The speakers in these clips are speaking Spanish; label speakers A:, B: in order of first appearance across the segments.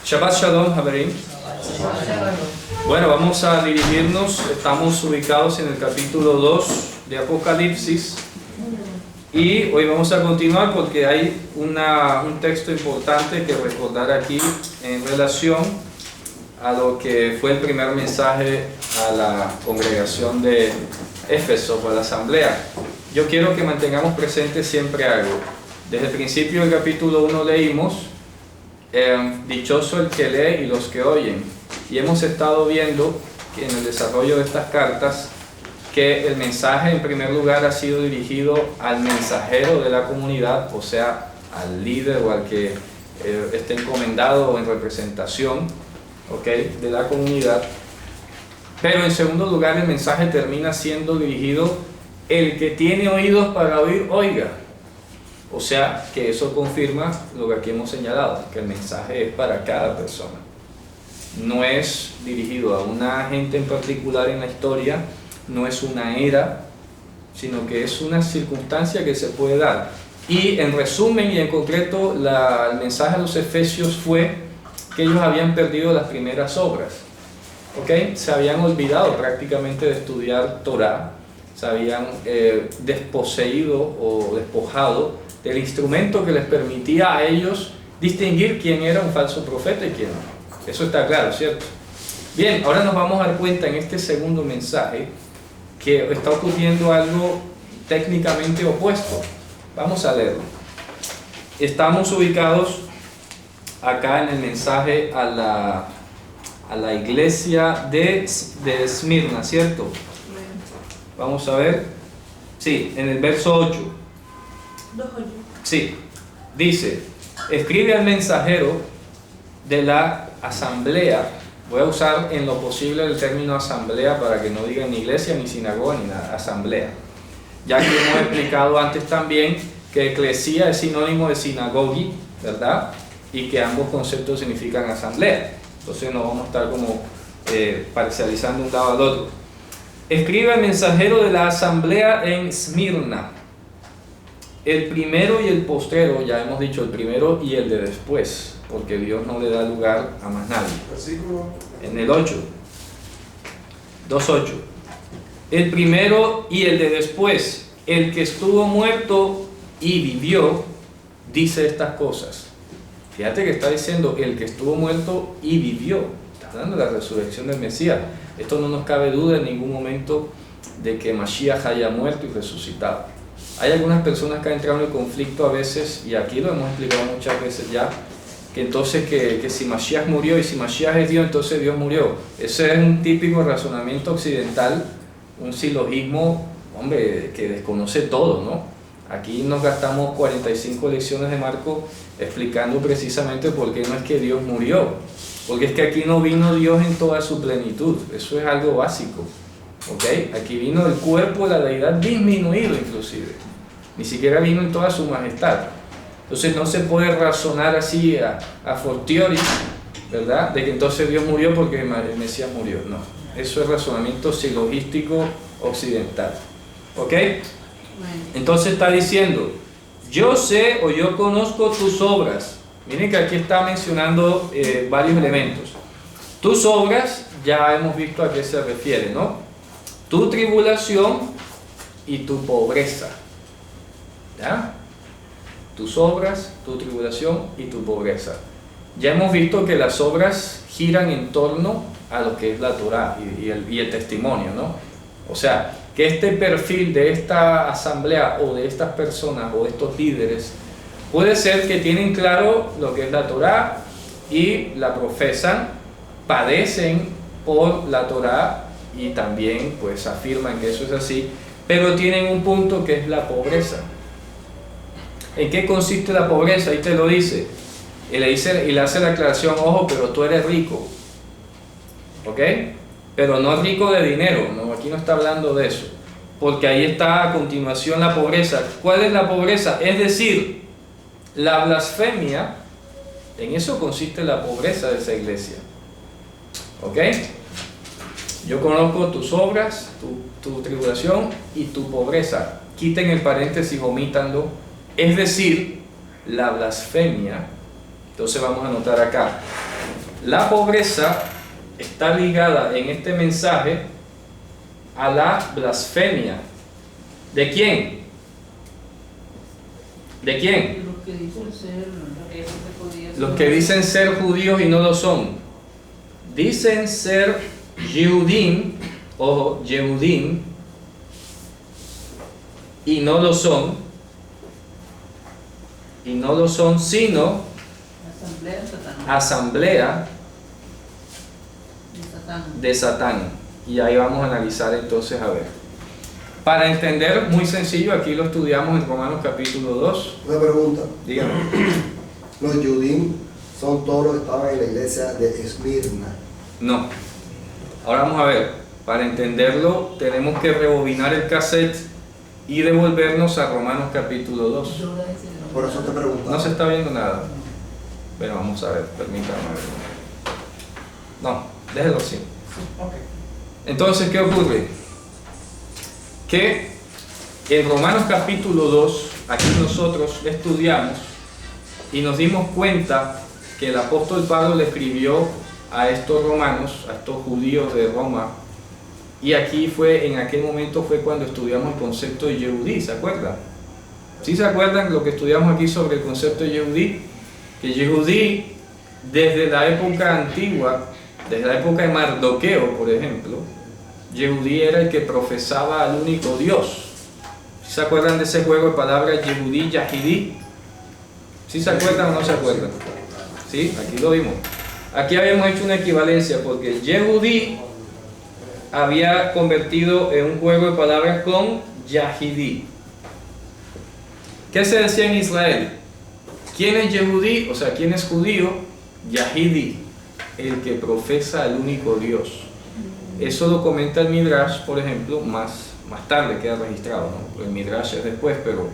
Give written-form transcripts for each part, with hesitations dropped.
A: Shabbat Shalom, Haverim. Bueno, vamos a dirigirnos, estamos ubicados en el capítulo 2 de Apocalipsis y hoy vamos a continuar porque hay un texto importante que recordar aquí en relación a lo que fue el primer mensaje a la congregación de Éfeso, o a la asamblea. Yo quiero que mantengamos presente siempre algo. Desde el principio del capítulo 1 leímos dichoso el que lee y los que oyen, y hemos estado viendo que en el desarrollo de estas cartas que el mensaje en primer lugar ha sido dirigido al mensajero de la comunidad, o sea, al líder o al que esté encomendado o en representación, de la comunidad. Pero en segundo lugar el mensaje termina siendo dirigido el que tiene oídos para oír, oiga. O sea, que eso confirma lo que aquí hemos señalado, que el mensaje es para cada persona. No es dirigido a una gente en particular en la historia, no es una era, sino que es una circunstancia que se puede dar. Y en resumen y en concreto, el mensaje a los efesios fue que ellos habían perdido las primeras obras. Se habían olvidado prácticamente de estudiar Torah, se habían desposeído o despojado del instrumento que les permitía a ellos distinguir quién era un falso profeta y quién no. Eso está claro, ¿cierto? Bien, ahora nos vamos a dar cuenta en este segundo mensaje que está ocurriendo algo técnicamente opuesto. Vamos a leerlo. Estamos ubicados acá en el mensaje a la iglesia de Esmirna, ¿cierto? Vamos a ver. Sí, en el verso 8. Sí, dice: escribe al mensajero de la asamblea. Voy a usar en lo posible el término asamblea para que no digan ni iglesia, ni sinagoga, ni nada, asamblea. Ya que hemos explicado antes también que eclesía es sinónimo de sinagogi, ¿verdad? Y que ambos conceptos significan asamblea. Entonces no vamos a estar como parcializando un lado al otro. Escribe al mensajero de la asamblea en Esmirna. El primero y el postrero, ya hemos dicho el primero y el de después, porque Dios no le da lugar a más nadie.
B: Versículo.
A: En el 8, 2:8. El primero y el de después, el que estuvo muerto y vivió, dice estas cosas. Fíjate que está diciendo el que estuvo muerto y vivió. Está hablando de la resurrección del Mesías. Esto no nos cabe duda en ningún momento de que Mashiach haya muerto y resucitado. Hay algunas personas que han entrado en el conflicto a veces, y aquí lo hemos explicado muchas veces ya, que entonces que si Mashiach murió y si Mashiach es Dios, entonces Dios murió. Ese es un típico razonamiento occidental, un silogismo, hombre, que desconoce todo, ¿no? Aquí nos gastamos 45 lecciones de Marcos explicando precisamente por qué no es que Dios murió, porque es que aquí no vino Dios en toda su plenitud. Eso es algo básico. Aquí vino el cuerpo de la deidad disminuido inclusive, ni siquiera vino en toda su majestad. Entonces no se puede razonar así a fortiori, ¿verdad? De que entonces Dios murió porque el Mesías murió. No, eso es razonamiento silogístico occidental. Entonces está diciendo: yo sé o yo conozco tus obras. Miren que aquí está mencionando varios elementos. Tus obras, ya hemos visto a qué se refiere, ¿no? Tu tribulación y tu pobreza. ¿Ya? Tus obras, tu tribulación y tu pobreza. Ya hemos visto que las obras giran en torno a lo que es la Torah y el testimonio, ¿no? O sea, que este perfil de esta asamblea o de estas personas o de estos líderes puede ser que tienen claro lo que es la Torah y la profesan, padecen por la Torah y también pues afirman que eso es así, pero tienen un punto que es la pobreza. ¿En qué consiste la pobreza? Ahí te lo dice. Y le hace la aclaración: ojo, pero tú eres rico. Pero no rico de dinero, no, aquí no está hablando de eso. Porque ahí está a continuación la pobreza. ¿Cuál es la pobreza? Es decir, la blasfemia, en eso consiste la pobreza de esa iglesia. Yo conozco tus obras, tu tribulación y tu pobreza. Quiten el paréntesis, omítanlo. Es decir, la blasfemia. Entonces vamos a anotar acá: La pobreza está ligada en este mensaje a la blasfemia. ¿De quién? ¿De quién?
B: Los que dicen ser judíos.
A: Los que dicen ser judíos y no lo son. Dicen ser Yehudim o Yehudim y no lo son. Y no lo son sino
B: Asamblea de Satán.
A: asamblea
B: De Satán.
A: de Satán. Y ahí vamos a analizar entonces a ver. Para entender, muy sencillo, aquí lo estudiamos en Romanos capítulo 2.
C: Una pregunta.
A: Dígame.
C: Los Yudim son todos los que estaban en la iglesia de Esmirna.
A: No. Ahora vamos a ver. Para entenderlo, tenemos que rebobinar el cassette y devolvernos a Romanos capítulo 2.
C: Por eso te preguntaba.
A: No se está viendo nada. Pero vamos a ver, permítame ver. No, déjelo así. Entonces, ¿qué ocurre? Que en Romanos capítulo 2, aquí nosotros estudiamos y nos dimos cuenta que el apóstol Pablo le escribió a estos romanos, a estos judíos de Roma, y aquí fue, en aquel momento fue cuando estudiamos el concepto de Yehudí, ¿se acuerdan? ¿Sí se acuerdan lo que estudiamos aquí sobre el concepto de Yehudí? Que Yehudí, desde la época antigua, desde la época de Mardoqueo, por ejemplo, Yehudí era el que profesaba al único Dios. ¿Sí se acuerdan de ese juego de palabras Yehudí, Yahidí? ¿Sí se acuerdan o no se acuerdan? Sí, aquí lo vimos. Aquí habíamos hecho una equivalencia porque Yehudí había convertido en un juego de palabras con Yahidí. ¿Qué se decía en Israel? ¿Quién es Yehudí? O sea, ¿quién es judío? Yahidí, el que profesa al único Dios. Eso lo comenta el Midrash, por ejemplo, más tarde queda registrado, ¿no? El Midrash es después, pero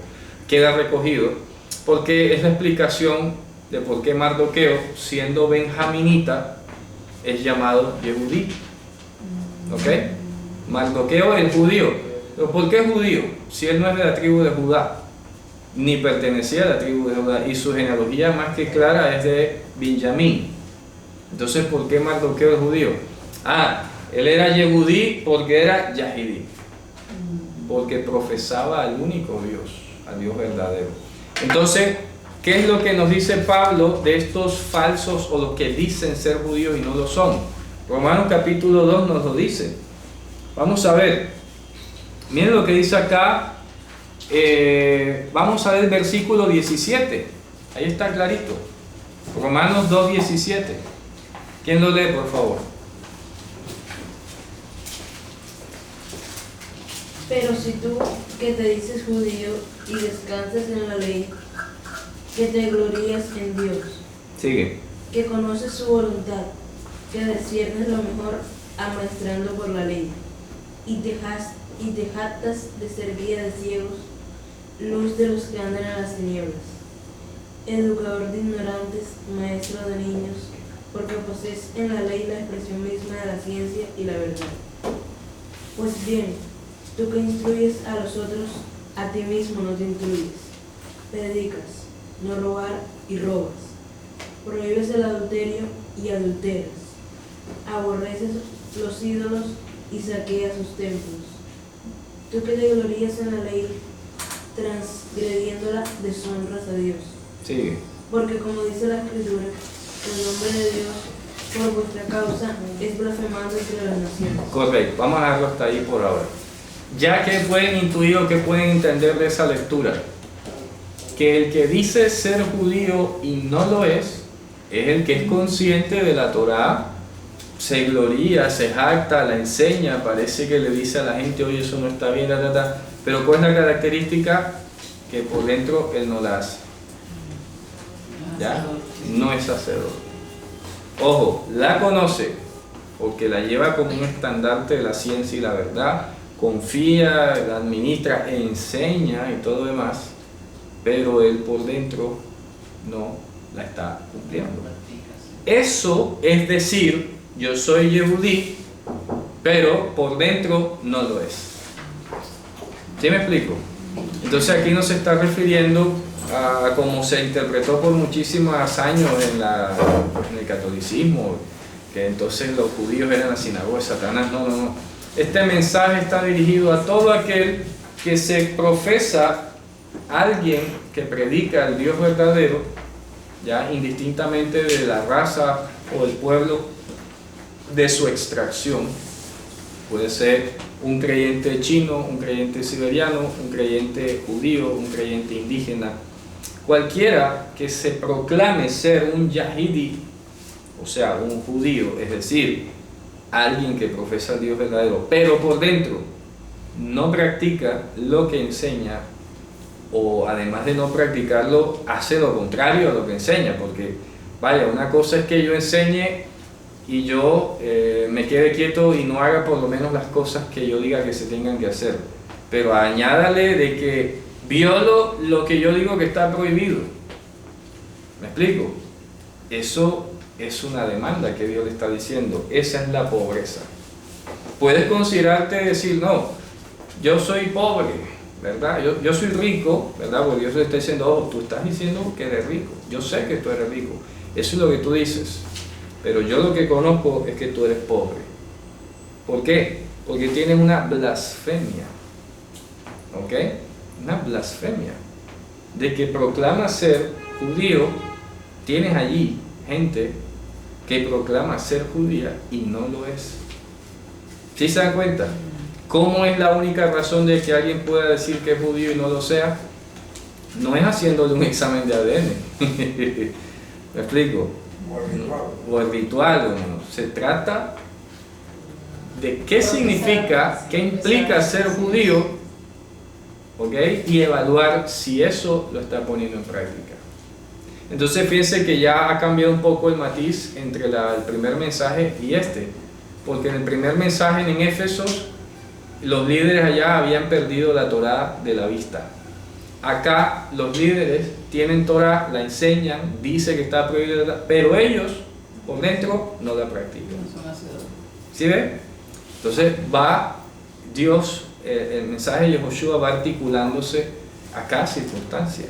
A: queda recogido, porque es la explicación de por qué Mardoqueo, siendo benjaminita, es llamado Yehudí. ¿Ok? Mardoqueo es judío. ¿Pero por qué judío? Si él no es de la tribu de Judá, ni pertenecía a la tribu de Judá, y su genealogía más que clara es de Benjamín. Entonces, ¿por qué Mardoqueo es judío? Él era Yehudí porque era Yahidí, porque profesaba al único Dios, al Dios verdadero. Entonces, ¿qué es lo que nos dice Pablo de estos falsos o los que dicen ser judíos y no lo son? Romanos capítulo 2 nos lo dice. Vamos a ver. Miren lo que dice acá. Vamos a ver el versículo 17. Ahí está clarito. Romanos 2:17. ¿Quién lo lee, por favor?
D: Pero si tú, que te dices judío y descansas en la ley, que te glorías en Dios,
A: Sigue.
D: que conoces su voluntad, que disciernes lo mejor amaestrando por la ley, y te jactas de ser guía de ciegos, luz de los que andan en las tinieblas, educador de ignorantes, maestro de niños, porque posees en la ley la expresión misma de la ciencia y la verdad. Pues bien, tú que instruyes a los otros, a ti mismo no te instruyes. Predicas, no robar y robas. Prohíbes el adulterio y adulteras. Aborreces los ídolos y saqueas sus templos. Tú que te glorías en la ley, transgrediéndola, deshonras a Dios.
A: Sigue.
D: Porque como dice la Escritura, el nombre de Dios por vuestra causa es blasfemado entre las naciones.
A: Correcto. Vamos a dejarlo hasta ahí por ahora. Ya que pueden intuir o que pueden entender de esa lectura, que el que dice ser judío y no lo es el que es consciente de la Torá, se gloría, se jacta, la enseña, parece que le dice a la gente, oye, eso no está bien, pero ¿cuál es la característica? Que por dentro él no la hace. ¿Ya? No es hacedor. Ojo, la conoce porque la lleva como un estandarte de la ciencia y la verdad, confía, la administra, enseña y todo demás, pero él por dentro no la está cumpliendo. Eso es decir, yo soy Yehudí, pero por dentro no lo es. ¿Sí me explico? Entonces aquí no se está refiriendo a como se interpretó por muchísimos años en el catolicismo, que entonces los judíos eran la sinagoga de Satanás. No, no, no. Este mensaje está dirigido a todo aquel que se profesa alguien que predica al Dios verdadero, ya indistintamente de la raza o el pueblo de su extracción. Puede ser un creyente chino, un creyente siberiano, un creyente judío, un creyente indígena. Cualquiera que se proclame ser un yahidi, o sea, un judío, es decir, alguien que profesa al Dios verdadero, pero por dentro no practica lo que enseña, o además de no practicarlo, hace lo contrario a lo que enseña, porque vaya, una cosa es que yo enseñe y yo me quede quieto y no haga por lo menos las cosas que yo diga que se tengan que hacer, pero añádale de que violo lo que yo digo que está prohibido. ¿Me explico? Eso es una demanda que Dios le está diciendo. Esa es la pobreza. Puedes considerarte decir, no, yo soy pobre, ¿verdad? Yo soy rico, ¿verdad? Porque Dios le está diciendo, oh, tú estás diciendo que eres rico. Yo sé que tú eres rico. Eso es lo que tú dices. Pero yo lo que conozco es que tú eres pobre. ¿Por qué? Porque tienes una blasfemia. ¿Ok? Una blasfemia. De que proclama ser judío, tienes allí gente que proclama ser judía y no lo es. ¿Sí se dan cuenta? ¿Cómo es la única razón de que alguien pueda decir que es judío y no lo sea? No es haciéndole un examen de ADN. ¿Me explico? O el ritual. Se trata de qué significa, qué implica ser judío, ¿ok? Y evaluar si eso lo está poniendo en práctica. Entonces fíjense que ya ha cambiado un poco el matiz entre el primer mensaje y este, porque en el primer mensaje en Éfesos los líderes allá habían perdido la Torá de la vista. Acá los líderes tienen Torá, la enseñan, dice que está prohibida, pero ellos por dentro no la practican. ¿Sí ven? Entonces va Dios, el mensaje de Yehoshua va articulándose a cada circunstancia.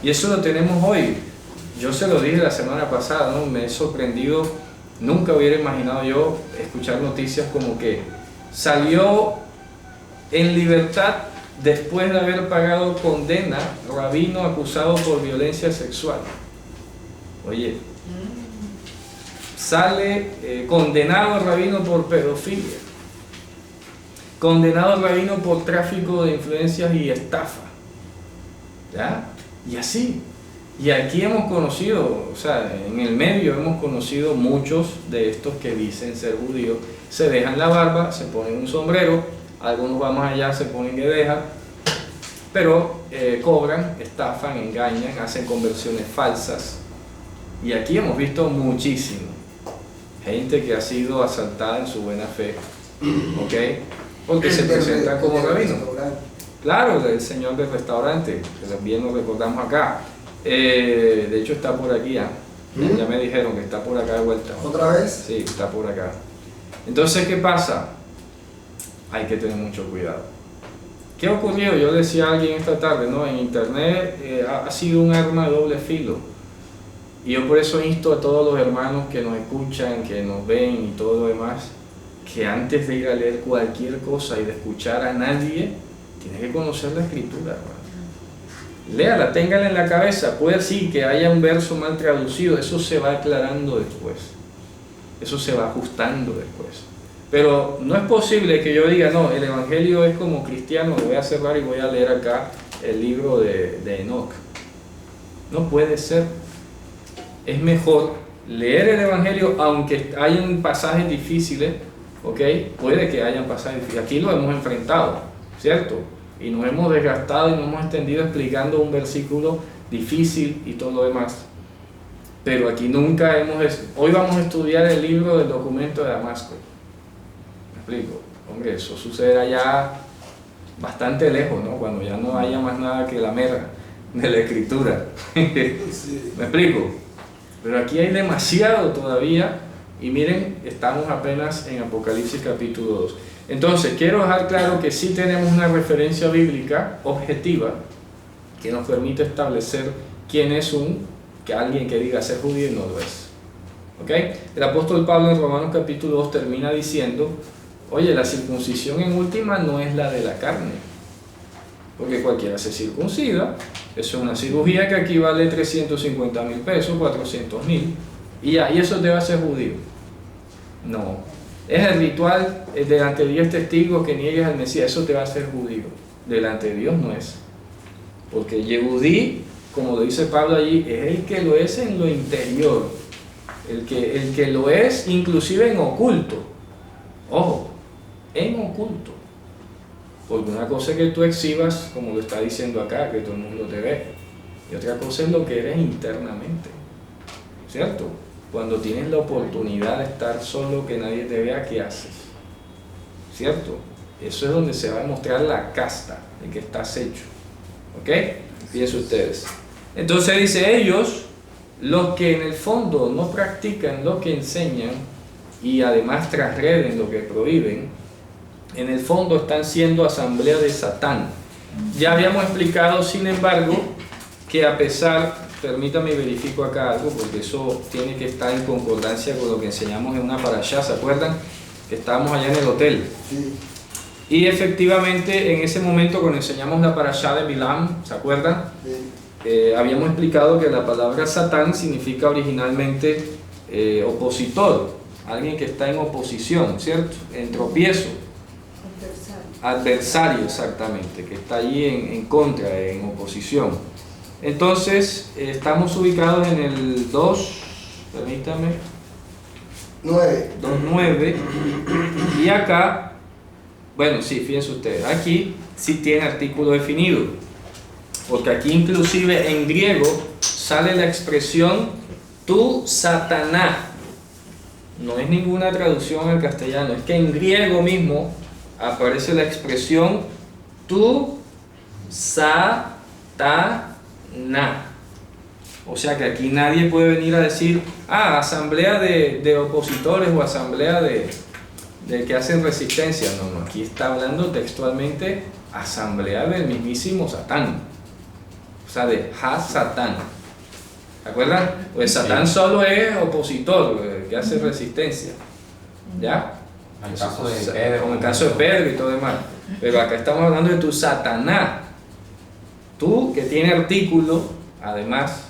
A: Y eso lo tenemos hoy. Yo se lo dije la semana pasada, ¿no? Me he sorprendido, nunca hubiera imaginado yo escuchar noticias como que salió en libertad después de haber pagado condena rabino acusado por violencia sexual. Oye, sale condenado rabino por pedofilia, condenado rabino por tráfico de influencias y estafa, ¿ya? Y así. Y aquí hemos conocido, o sea, en el medio hemos conocido muchos de estos que dicen ser judíos, se dejan la barba, se ponen un sombrero, algunos van más allá, se ponen guedeja, pero cobran, estafan, engañan, hacen conversiones falsas. Y aquí hemos visto muchísimo. Gente que ha sido asaltada en su buena fe, ¿ok? Porque se presentan como rabinos. Claro, el señor del restaurante, que bien nos recordamos acá. De hecho está por aquí, ya me dijeron que está por acá de vuelta.
C: ¿Otra vez?
A: Sí, está por acá. Entonces, ¿qué pasa? Hay que tener mucho cuidado. ¿Qué ocurrió? Yo decía a alguien esta tarde, ¿no? En internet ha sido un arma de doble filo. Y yo por eso insto a todos los hermanos que nos escuchan, que nos ven y todo lo demás, que antes de ir a leer cualquier cosa y de escuchar a nadie, tienes que conocer la escritura, hermano. Léala, téngala en la cabeza. Puede ser que haya un verso mal traducido, eso se va aclarando después, eso se va ajustando después. Pero no es posible que yo diga, no, el evangelio es como cristiano, lo voy a cerrar y voy a leer acá el libro de Enoch. No puede ser. Es mejor leer el evangelio, aunque hayan pasajes difíciles, ¿ok? Puede que hayan pasajes difíciles. Aquí lo hemos enfrentado, ¿cierto? Y nos hemos desgastado y nos hemos extendido explicando un versículo difícil y todo lo demás. Pero aquí nunca hemos... Hoy vamos a estudiar el libro del documento de Damasco. ¿Me explico? Hombre, eso sucederá ya bastante lejos, ¿no? Cuando ya no haya más nada que la mera de la escritura.
C: Sí.
A: ¿Me explico? Pero aquí hay demasiado todavía. Y miren, estamos apenas en Apocalipsis capítulo 2. Entonces, quiero dejar claro que sí tenemos una referencia bíblica objetiva que nos permite establecer quién es que alguien que diga ser judío y no lo es. ¿Ok? El apóstol Pablo en Romanos capítulo 2 termina diciendo, oye, la circuncisión en última no es la de la carne, porque cualquiera se circuncida, eso es una cirugía que aquí vale 350.000 pesos, 400.000, y ya, y eso te va a hacer judío. No, es el ritual delante de 10 testigos que niegues al Mesías, eso te va a hacer judío. Delante de Dios no es, porque Yehudí, como lo dice Pablo allí, es el que lo es en lo interior, el que lo es inclusive en oculto. Ojo, en oculto. Porque una cosa es que tú exhibas, como lo está diciendo acá, que todo el mundo te ve, y otra cosa es lo que eres internamente, ¿cierto? Cuando tienes la oportunidad de estar solo, que nadie te vea, ¿qué haces? ¿Cierto? Eso es donde se va a demostrar la casta de que estás hecho. ¿Ok? Fíjense ustedes. Entonces dice, ellos, los que en el fondo no practican lo que enseñan y además transgreden lo que prohíben, en el fondo están siendo asamblea de Satán. Ya habíamos explicado, sin embargo, que a pesar, permítame verifico acá algo, porque eso tiene que estar en concordancia con lo que enseñamos en una parashá, ¿se acuerdan? Que estábamos allá en el hotel.
C: Sí.
A: Y efectivamente, en ese momento, cuando enseñamos la parashá de Bilam, ¿se acuerdan?
C: Sí.
A: Habíamos explicado que la palabra Satán significa originalmente opositor, alguien que está en oposición, ¿cierto? En tropiezo. Adversario, exactamente, que está allí en contra, en oposición. Entonces, estamos ubicados en el 2, permítame, 2.9, y acá, bueno, sí, fíjense ustedes, aquí sí tiene artículo definido, porque aquí inclusive en griego sale la expresión tu Satanás, no es ninguna traducción al castellano, es que en griego mismo aparece la expresión tu Satanás. O sea que aquí nadie puede venir a decir, asamblea de opositores o asamblea de que hacen resistencia. No, aquí está hablando textualmente asamblea del mismísimo Satán. O sea, de Ha-Satán. ¿Se acuerdan? Pues Satán solo es opositor, que hace resistencia. ¿Ya?
E: En el caso de Pedro.
A: Como el caso de Pedro y todo demás. Pero acá estamos hablando de tu Satanás. Tú, que tiene artículo, además,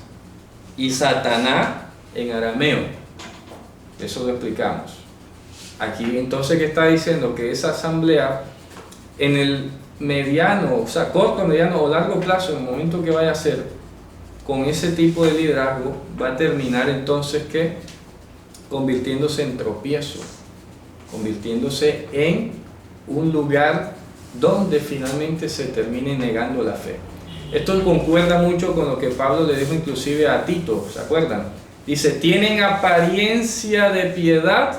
A: y Satanás en arameo. Eso lo explicamos. Aquí entonces, ¿qué está diciendo? Que esa asamblea, en el mediano, o sea, corto, mediano o largo plazo, en el momento que vaya a ser, con ese tipo de liderazgo, va a terminar entonces, ¿qué? Convirtiéndose en tropiezo, convirtiéndose en un lugar donde finalmente se termine negando la fe. Esto concuerda mucho con lo que Pablo le dijo inclusive a Tito, ¿se acuerdan? Dice, tienen apariencia de piedad,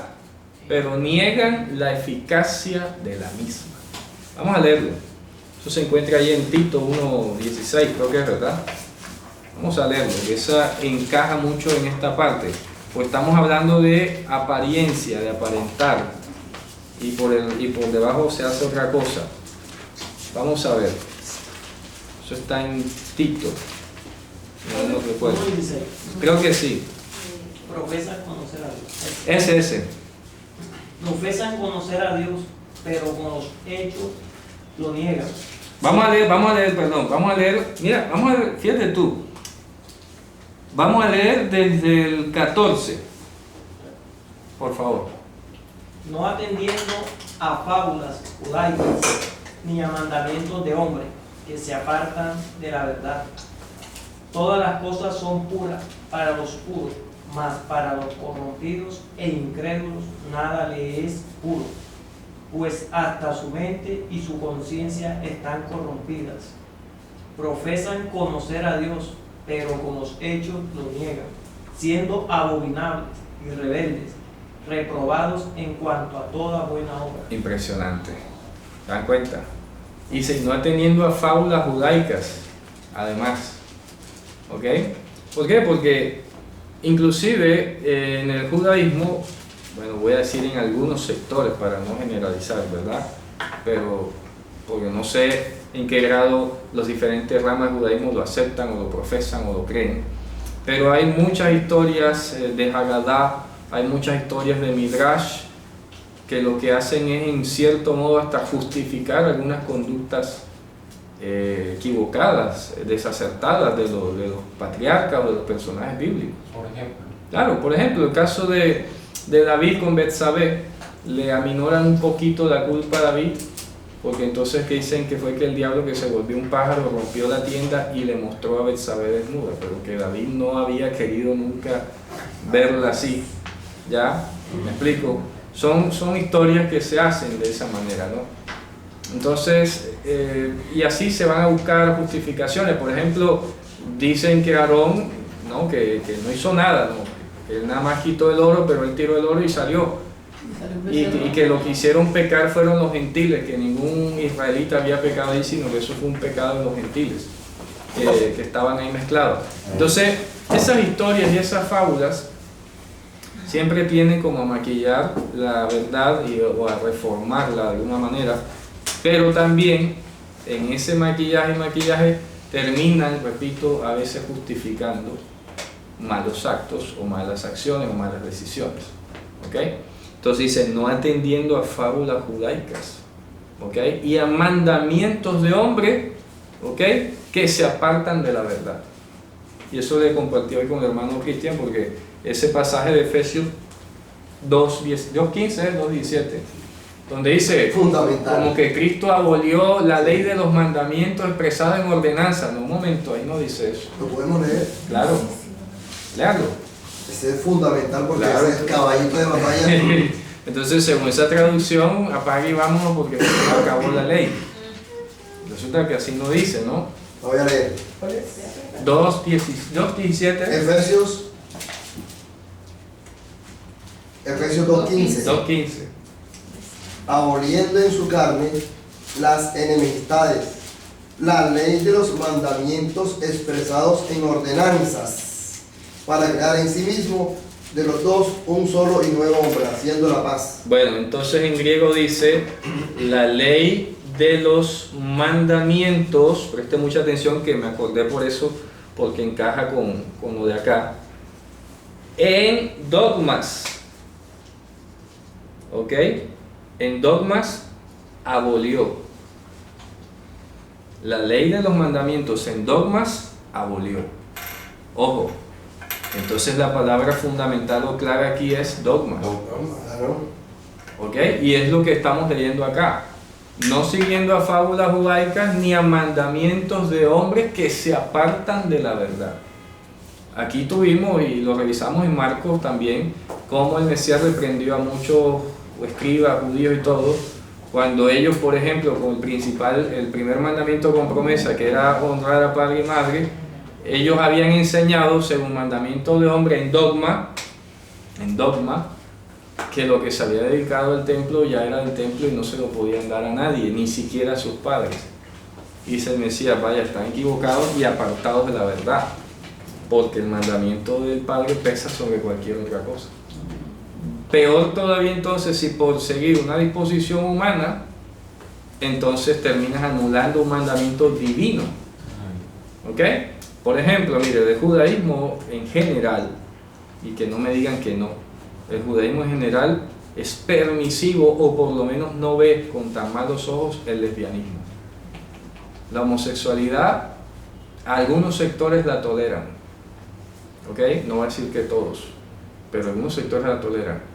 A: pero niegan la eficacia de la misma. Vamos a leerlo. Eso se encuentra ahí en Tito 1:16, creo que es, ¿verdad? Vamos a leerlo, que esa encaja mucho en esta parte. Pues estamos hablando de apariencia, de aparentar, y por debajo se hace otra cosa. Vamos a ver. Eso está en Tito. No recuerdo. Creo que sí.
F: Profesan conocer a Dios.
A: Ese.
F: Profesan conocer a Dios, pero con los hechos lo niegan.
A: Vamos a leer, mira, vamos a leer, fíjate tú. Vamos a leer desde el 14, por favor.
F: No atendiendo a fábulas judaicas ni a mandamientos de hombres que se apartan de la verdad. Todas las cosas son puras para los puros, mas para los corrompidos e incrédulos nada le es puro, pues hasta su mente y su conciencia están corrompidas. Profesan conocer a Dios, pero con los hechos lo niegan, siendo abominables y rebeldes, reprobados en cuanto a toda buena obra.
A: Impresionante. ¿Se dan cuenta? Y no atendiendo a fábulas judaicas, además. ¿Ok? ¿Por qué? Porque inclusive en el judaísmo, bueno, voy a decir en algunos sectores para no generalizar, ¿verdad? Pero porque no sé en qué grado los diferentes ramas del judaísmo lo aceptan o lo profesan o lo creen. Pero hay muchas historias de Haggadah, hay muchas historias de Midrash que lo que hacen es en cierto modo hasta justificar algunas conductas equivocadas, desacertadas de los patriarcas o de los personajes bíblicos.
E: Por ejemplo.
A: Claro, por ejemplo, el caso de David con Betsabé, le aminoran un poquito la culpa a David, porque entonces que dicen que fue que el diablo que se volvió un pájaro rompió la tienda y le mostró a Betsabé desnuda, pero que David no había querido nunca verla así. ¿Ya? ¿Me explico? Son historias que se hacen de esa manera, ¿no? Entonces, y así se van a buscar justificaciones. Por ejemplo, dicen que Aarón, ¿no? que no hizo nada, ¿no? Que él nada más quitó el oro, pero él tiró el oro y salió. Y que lo que hicieron pecar fueron los gentiles, que ningún israelita había pecado ahí, sino que eso fue un pecado de los gentiles, que estaban ahí mezclados. Entonces, esas historias y esas fábulas siempre tienden como a maquillar la verdad o a reformarla de alguna manera, pero también en ese maquillaje terminan, repito, a veces justificando malos actos o malas acciones o malas decisiones. ¿Ok? Entonces dice, no atendiendo a fábulas judaicas, ¿ok? Y a mandamientos de hombre, ¿ok? Que se apartan de la verdad. Y eso le compartí hoy con el hermano Cristian, porque ese pasaje de Efesios 2:15, 2:17, donde dice,
C: Fundamental.
A: como que Cristo abolió la ley de los mandamientos expresada en ordenanza. No, un momento, ahí no dice eso.
C: ¿Lo podemos leer?
A: Claro, léalo.
C: Ese es fundamental porque
A: Claro.
C: ese es el caballito de batalla.
A: Entonces, según esa traducción, apague y vámonos porque se acabó la ley. Resulta que así no dice, ¿no?
C: Lo voy a leer.
A: 2:17.
C: Efesios 2:15.
A: 2:15.
C: Aboliendo en su carne las enemistades, la ley de los mandamientos expresados en ordenanzas, para crear en sí mismo de los dos un solo y nuevo hombre, haciendo la paz.
A: Bueno, entonces en griego dice la ley de los mandamientos. Preste mucha atención que me acordé por eso, porque encaja con lo de acá. En dogmas. ¿Ok? En dogmas abolió. La ley de los mandamientos en dogmas abolió. Ojo. Entonces la palabra fundamental o clara aquí es dogmas.
C: Claro.
A: ¿Ok? Y es lo que estamos leyendo acá. No siguiendo a fábulas judaicas ni a mandamientos de hombres que se apartan de la verdad. Aquí tuvimos, y lo revisamos en Marcos también, cómo el Mesías reprendió a muchos escribas, judíos y todo, cuando ellos, por ejemplo, con el primer mandamiento con promesa, que era honrar a padre y madre, ellos habían enseñado, según mandamiento de hombre, en dogma, que lo que se había dedicado al templo ya era del templo y no se lo podían dar a nadie, ni siquiera a sus padres. Y dice el Mesías, vaya, están equivocados y apartados de la verdad, porque el mandamiento del Padre pesa sobre cualquier otra cosa. Peor todavía entonces, si por seguir una disposición humana, entonces terminas anulando un mandamiento divino. ¿Ok? Por ejemplo, mire, el judaísmo en general, y que no me digan que no, el judaísmo en general es permisivo, o por lo menos no ve con tan malos ojos el lesbianismo. La homosexualidad, algunos sectores la toleran, ¿ok? No voy a decir que todos, pero algunos sectores la toleran.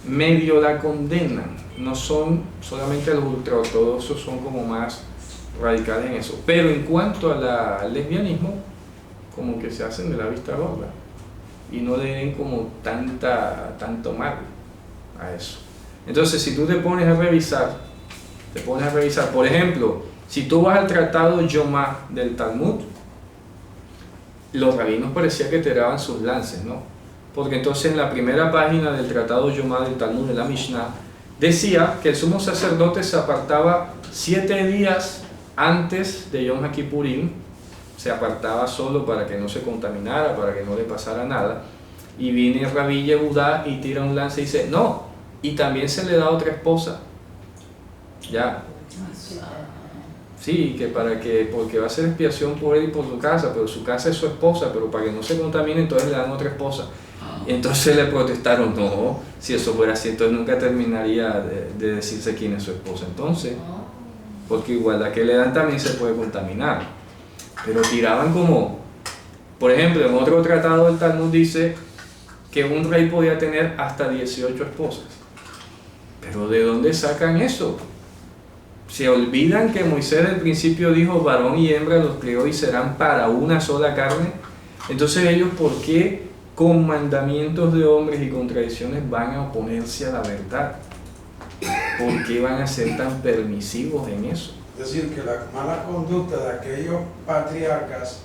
A: Medio la condenan, no son solamente los ultraortodoxos, son como más radicales en eso. Pero en cuanto al lesbianismo, como que se hacen de la vista gorda y no le den como tanto mal a eso. Entonces, si tú te pones a revisar, por ejemplo, si tú vas al tratado Yomá del Talmud, los rabinos parecía que tiraban sus lances, ¿no? Porque entonces en la primera página del tratado Yomá del Talmud, de la Mishnah, decía que el sumo sacerdote se apartaba 7 días antes de Yom HaKippurim, se apartaba solo para que no se contaminara, para que no le pasara nada, Y viene Rabí Yehudá y tira un lance y dice, no, y también se le da otra esposa. Ya. Sí, porque va a ser expiación por él y por su casa, pero su casa es su esposa, pero para que no se contamine, entonces le dan otra esposa. Y entonces le protestaron, no, si eso fuera así, entonces nunca terminaría de decirse quién es su esposa. Entonces, porque igual la que le dan también se puede contaminar. Pero tiraban como, por ejemplo, en otro tratado del Talmud dice que un rey podía tener hasta 18 esposas. Pero ¿de dónde sacan eso? Se olvidan que Moisés al principio dijo varón y hembra los creó y serán para una sola carne. Entonces ellos, ¿por qué con mandamientos de hombres y con tradiciones van a oponerse a la verdad? ¿Por qué van a ser tan permisivos en eso?
G: Es decir, que la mala conducta de aquellos patriarcas,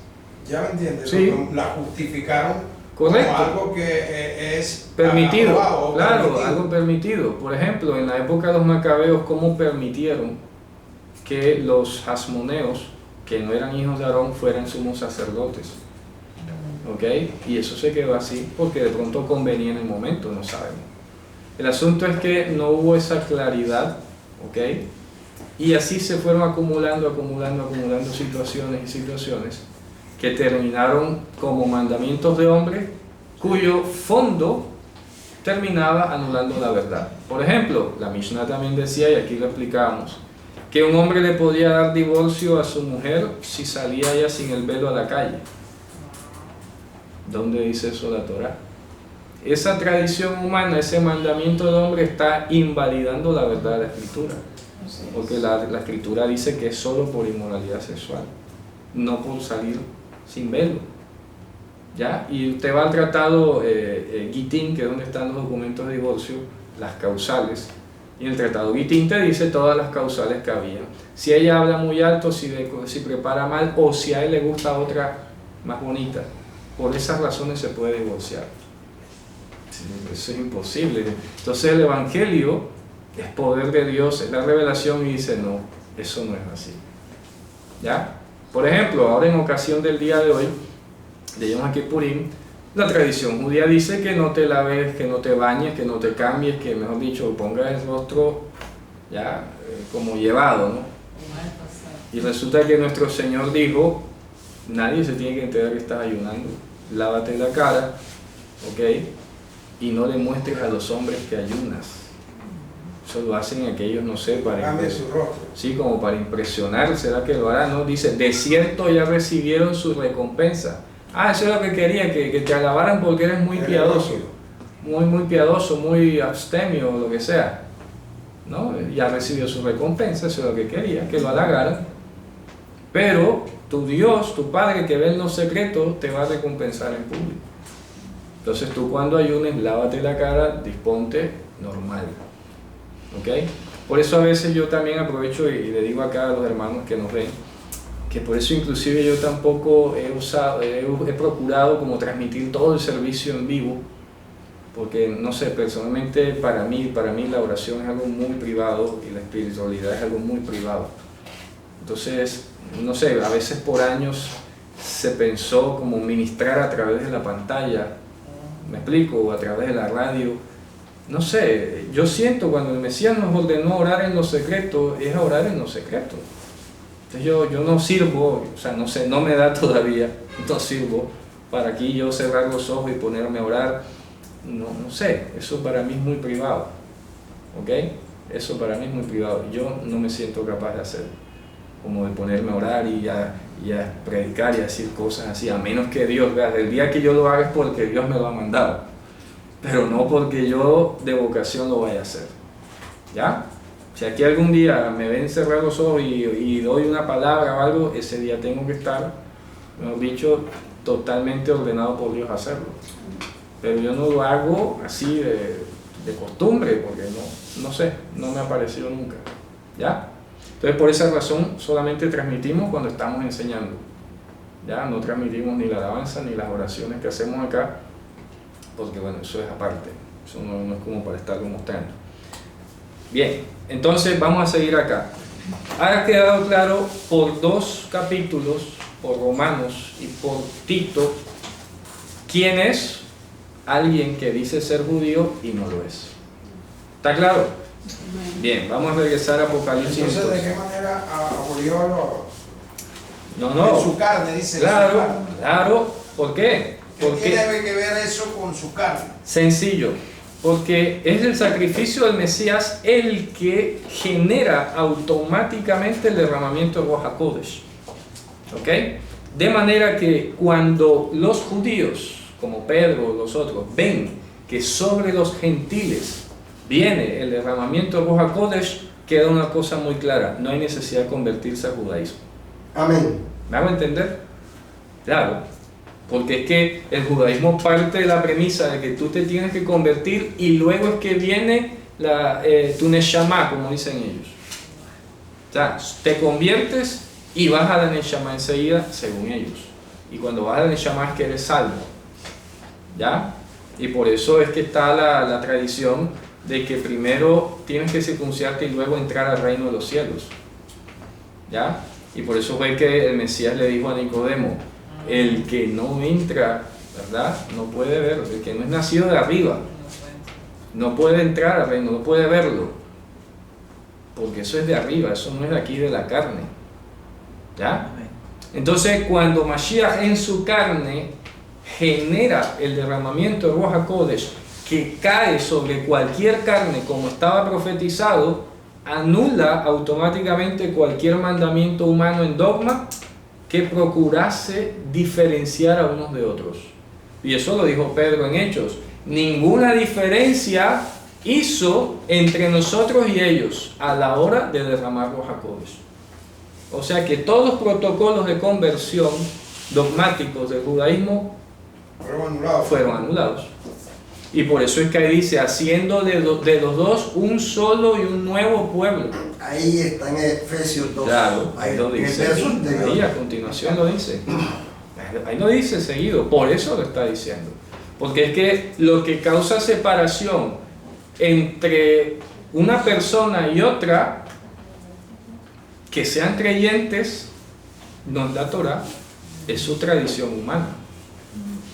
G: ya me entiendes,
A: Sí.
G: la justificaron.
A: Correcto.
G: Como algo que es
A: Permitido,
G: aprobado,
A: claro,
G: permitido.
A: algo permitido. Por ejemplo, en la época de los macabeos, ¿cómo permitieron que los hasmoneos, que no eran hijos de Aarón, fueran sumos sacerdotes? ¿Ok? Y eso se quedó así porque de pronto convenía en el momento, no sabemos. El asunto es que no hubo esa claridad, ¿ok? Y así se fueron acumulando situaciones que terminaron como mandamientos de hombre, cuyo fondo terminaba anulando la verdad. Por ejemplo, la Mishnah también decía, y aquí lo explicamos, que un hombre le podía dar divorcio a su mujer si salía ella sin el velo a la calle. ¿Dónde dice eso la Torá? Esa tradición humana, ese mandamiento del hombre está invalidando la verdad de la Escritura. Porque la Escritura dice que es solo por inmoralidad sexual, no por salir sin velo. ¿Ya? Y usted va al tratado Gitín, que es donde están los documentos de divorcio, las causales, y en el tratado Gitín te dice todas las causales que había. Si ella habla muy alto, si prepara mal, o si a él le gusta otra más bonita, por esas razones se puede divorciar. Eso es imposible. Entonces el Evangelio es poder de Dios, es la revelación, y dice no, eso no es así. ¿Ya? Por ejemplo, ahora en ocasión del día de hoy, de Yom Kippurim, la tradición judía dice que no te laves, que no te bañes, que no te cambies, que mejor dicho, pongas el rostro ya como llevado, ¿no? Y resulta que nuestro Señor dijo, nadie se tiene que enterar que estás ayunando, lávate la cara, ¿ok? Y no le muestres a los hombres que ayunas. Eso lo hacen aquellos, no sé,
G: Cambie su rostro.
A: sí, como para impresionar. ¿Será que lo hará? No, dice, de cierto ya recibieron su recompensa. Ah, eso es lo que quería, que te alabaran porque eres muy piadoso, muy piadoso, muy abstemio o lo que sea, ¿no? Ya recibió su recompensa, eso es lo que quería, que lo halagaran. Pero tu Dios, tu Padre que ve en lo secreto, te va a recompensar en público. Entonces tú cuando ayunes, lávate la cara, disponte normal, ¿ok? Por eso a veces yo también aprovecho y le digo acá a los hermanos que nos ven, que por eso inclusive yo tampoco he procurado como transmitir todo el servicio en vivo, porque no sé, personalmente para mí la oración es algo muy privado y la espiritualidad es algo muy privado. Entonces, no sé, a veces por años se pensó como ministrar a través de la pantalla, me explico, o a través de la radio. No sé, yo siento cuando el Mesías nos ordenó orar en lo secreto, es orar en lo secreto. Entonces yo no sirvo, o sea, no sé, no me da todavía, no sirvo para aquí yo cerrar los ojos y ponerme a orar. No sé, eso para mí es muy privado, ¿ok? Eso para mí es muy privado, yo no me siento capaz de hacerlo, como de ponerme a orar y a predicar y a decir cosas así, a menos que Dios, el día que yo lo haga es porque Dios me lo ha mandado, pero no porque yo de vocación lo vaya a hacer, ¿ya? Si aquí algún día me ven cerrar los ojos y doy una palabra o algo, ese día tengo que estar, mejor dicho, totalmente ordenado por Dios a hacerlo. Pero yo no lo hago así de costumbre, porque no sé, no me ha parecido nunca, ¿ya? Entonces por esa razón solamente transmitimos cuando estamos enseñando, ¿ya? No transmitimos ni la alabanza ni las oraciones que hacemos acá, porque bueno, eso es aparte, eso no es como para estarlo mostrando. Bien, entonces vamos a seguir acá. Ha quedado claro por 2 capítulos, por Romanos y por Tito, quién es alguien que dice ser judío y no lo es. ¿Está claro? Bien, vamos a regresar a Apocalipsis.
G: Entonces, ¿de qué manera abolió
A: No.
G: en su carne, dice?
A: Claro,
G: en su carne?
A: claro. ¿Por qué?
G: ¿Qué
A: Porque
G: tiene que ver eso con su carne?
A: sencillo, porque es el sacrificio del Mesías el que genera automáticamente el derramamiento de Ruach HaKodesh. ¿Ok? De manera que cuando los judíos, como Pedro o los otros, ven que sobre los gentiles viene el derramamiento de Ruach HaKodesh, queda una cosa muy clara: no hay necesidad de convertirse al judaísmo.
C: Amén.
A: ¿Me hago entender? Claro, porque es que el judaísmo parte de la premisa de que tú te tienes que convertir y luego es que viene tu neshama, como dicen ellos. O sea, te conviertes y vas a la neshama enseguida, según ellos. Y cuando vas a la neshama es que eres salvo. ¿Ya? Y por eso es que está la tradición de que primero tienes que circuncidarte y luego entrar al reino de los cielos. ¿Ya? Y por eso fue que el Mesías le dijo a Nicodemo: el que no entra, ¿verdad?, no puede verlo. El que no es nacido de arriba no puede entrar al reino, no puede verlo, porque eso es de arriba, eso no es de aquí de la carne. ¿Ya? Entonces, cuando Mashiach en su carne genera el derramamiento de Ruach HaKodesh que cae sobre cualquier carne, como estaba profetizado, anula automáticamente cualquier mandamiento humano en dogma que procurase diferenciar a unos de otros. Y eso lo dijo Pedro en Hechos: ninguna diferencia hizo entre nosotros y ellos a la hora de derramar Ruach HaKodesh. O sea que todos los protocolos de conversión dogmáticos del judaísmo fueron anulados. Y por eso es que ahí dice: haciendo de los dos un solo y un nuevo pueblo.
C: Ahí está en Efesios 2.
A: Claro, ahí lo dice. Ahí a continuación lo dice. Ahí lo dice seguido, por eso lo está diciendo. Porque es que lo que causa separación entre una persona y otra, que sean creyentes, no es la Torah, es su tradición humana.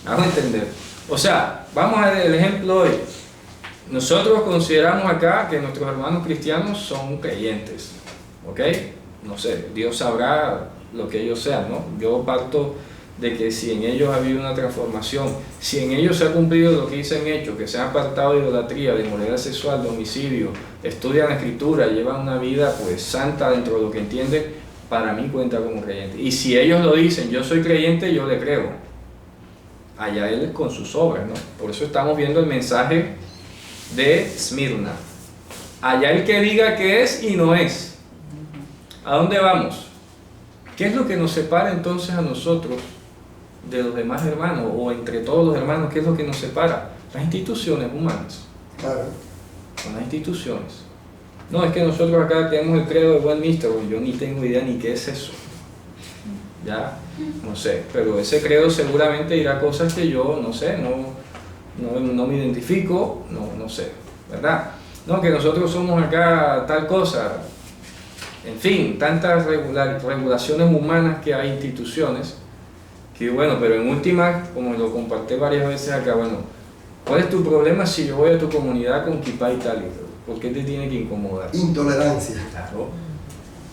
A: Vamos a entender. O sea, vamos a ver el ejemplo hoy. Nosotros consideramos acá que nuestros hermanos cristianos son creyentes, ¿ok? No sé, Dios sabrá lo que ellos sean, ¿no? Yo parto de que si en ellos ha habido una transformación, si en ellos se ha cumplido lo que dicen Hechos, que se han apartado de idolatría, de inmoralidad sexual, de homicidio, estudian la escritura, llevan una vida pues santa dentro de lo que entienden, para mí cuenta como creyente. Y si ellos lo dicen, yo soy creyente, yo le creo. Allá él con sus obras, ¿no? Por eso estamos viendo el mensaje de Esmirna. Allá el que diga que es y no es. ¿A dónde vamos? ¿Qué es lo que nos separa entonces a nosotros de los demás hermanos, o entre todos los hermanos? ¿Qué es lo que nos separa? Las instituciones humanas.
C: Claro.
A: Son las instituciones. No, es que nosotros acá tenemos el credo de Westminster, yo ni tengo idea ni qué es eso. Ya, no sé, pero ese credo seguramente dirá cosas que yo no sé, no me identifico, no sé, ¿verdad? No, que nosotros somos acá tal cosa. En fin, tantas regulaciones humanas que hay, instituciones, que bueno, pero en última, como lo compartí varias veces acá, bueno, ¿cuál es tu problema si yo voy a tu comunidad con kippah y tal? ¿Por qué te tiene que incomodar?
C: Intolerancia.
A: Claro.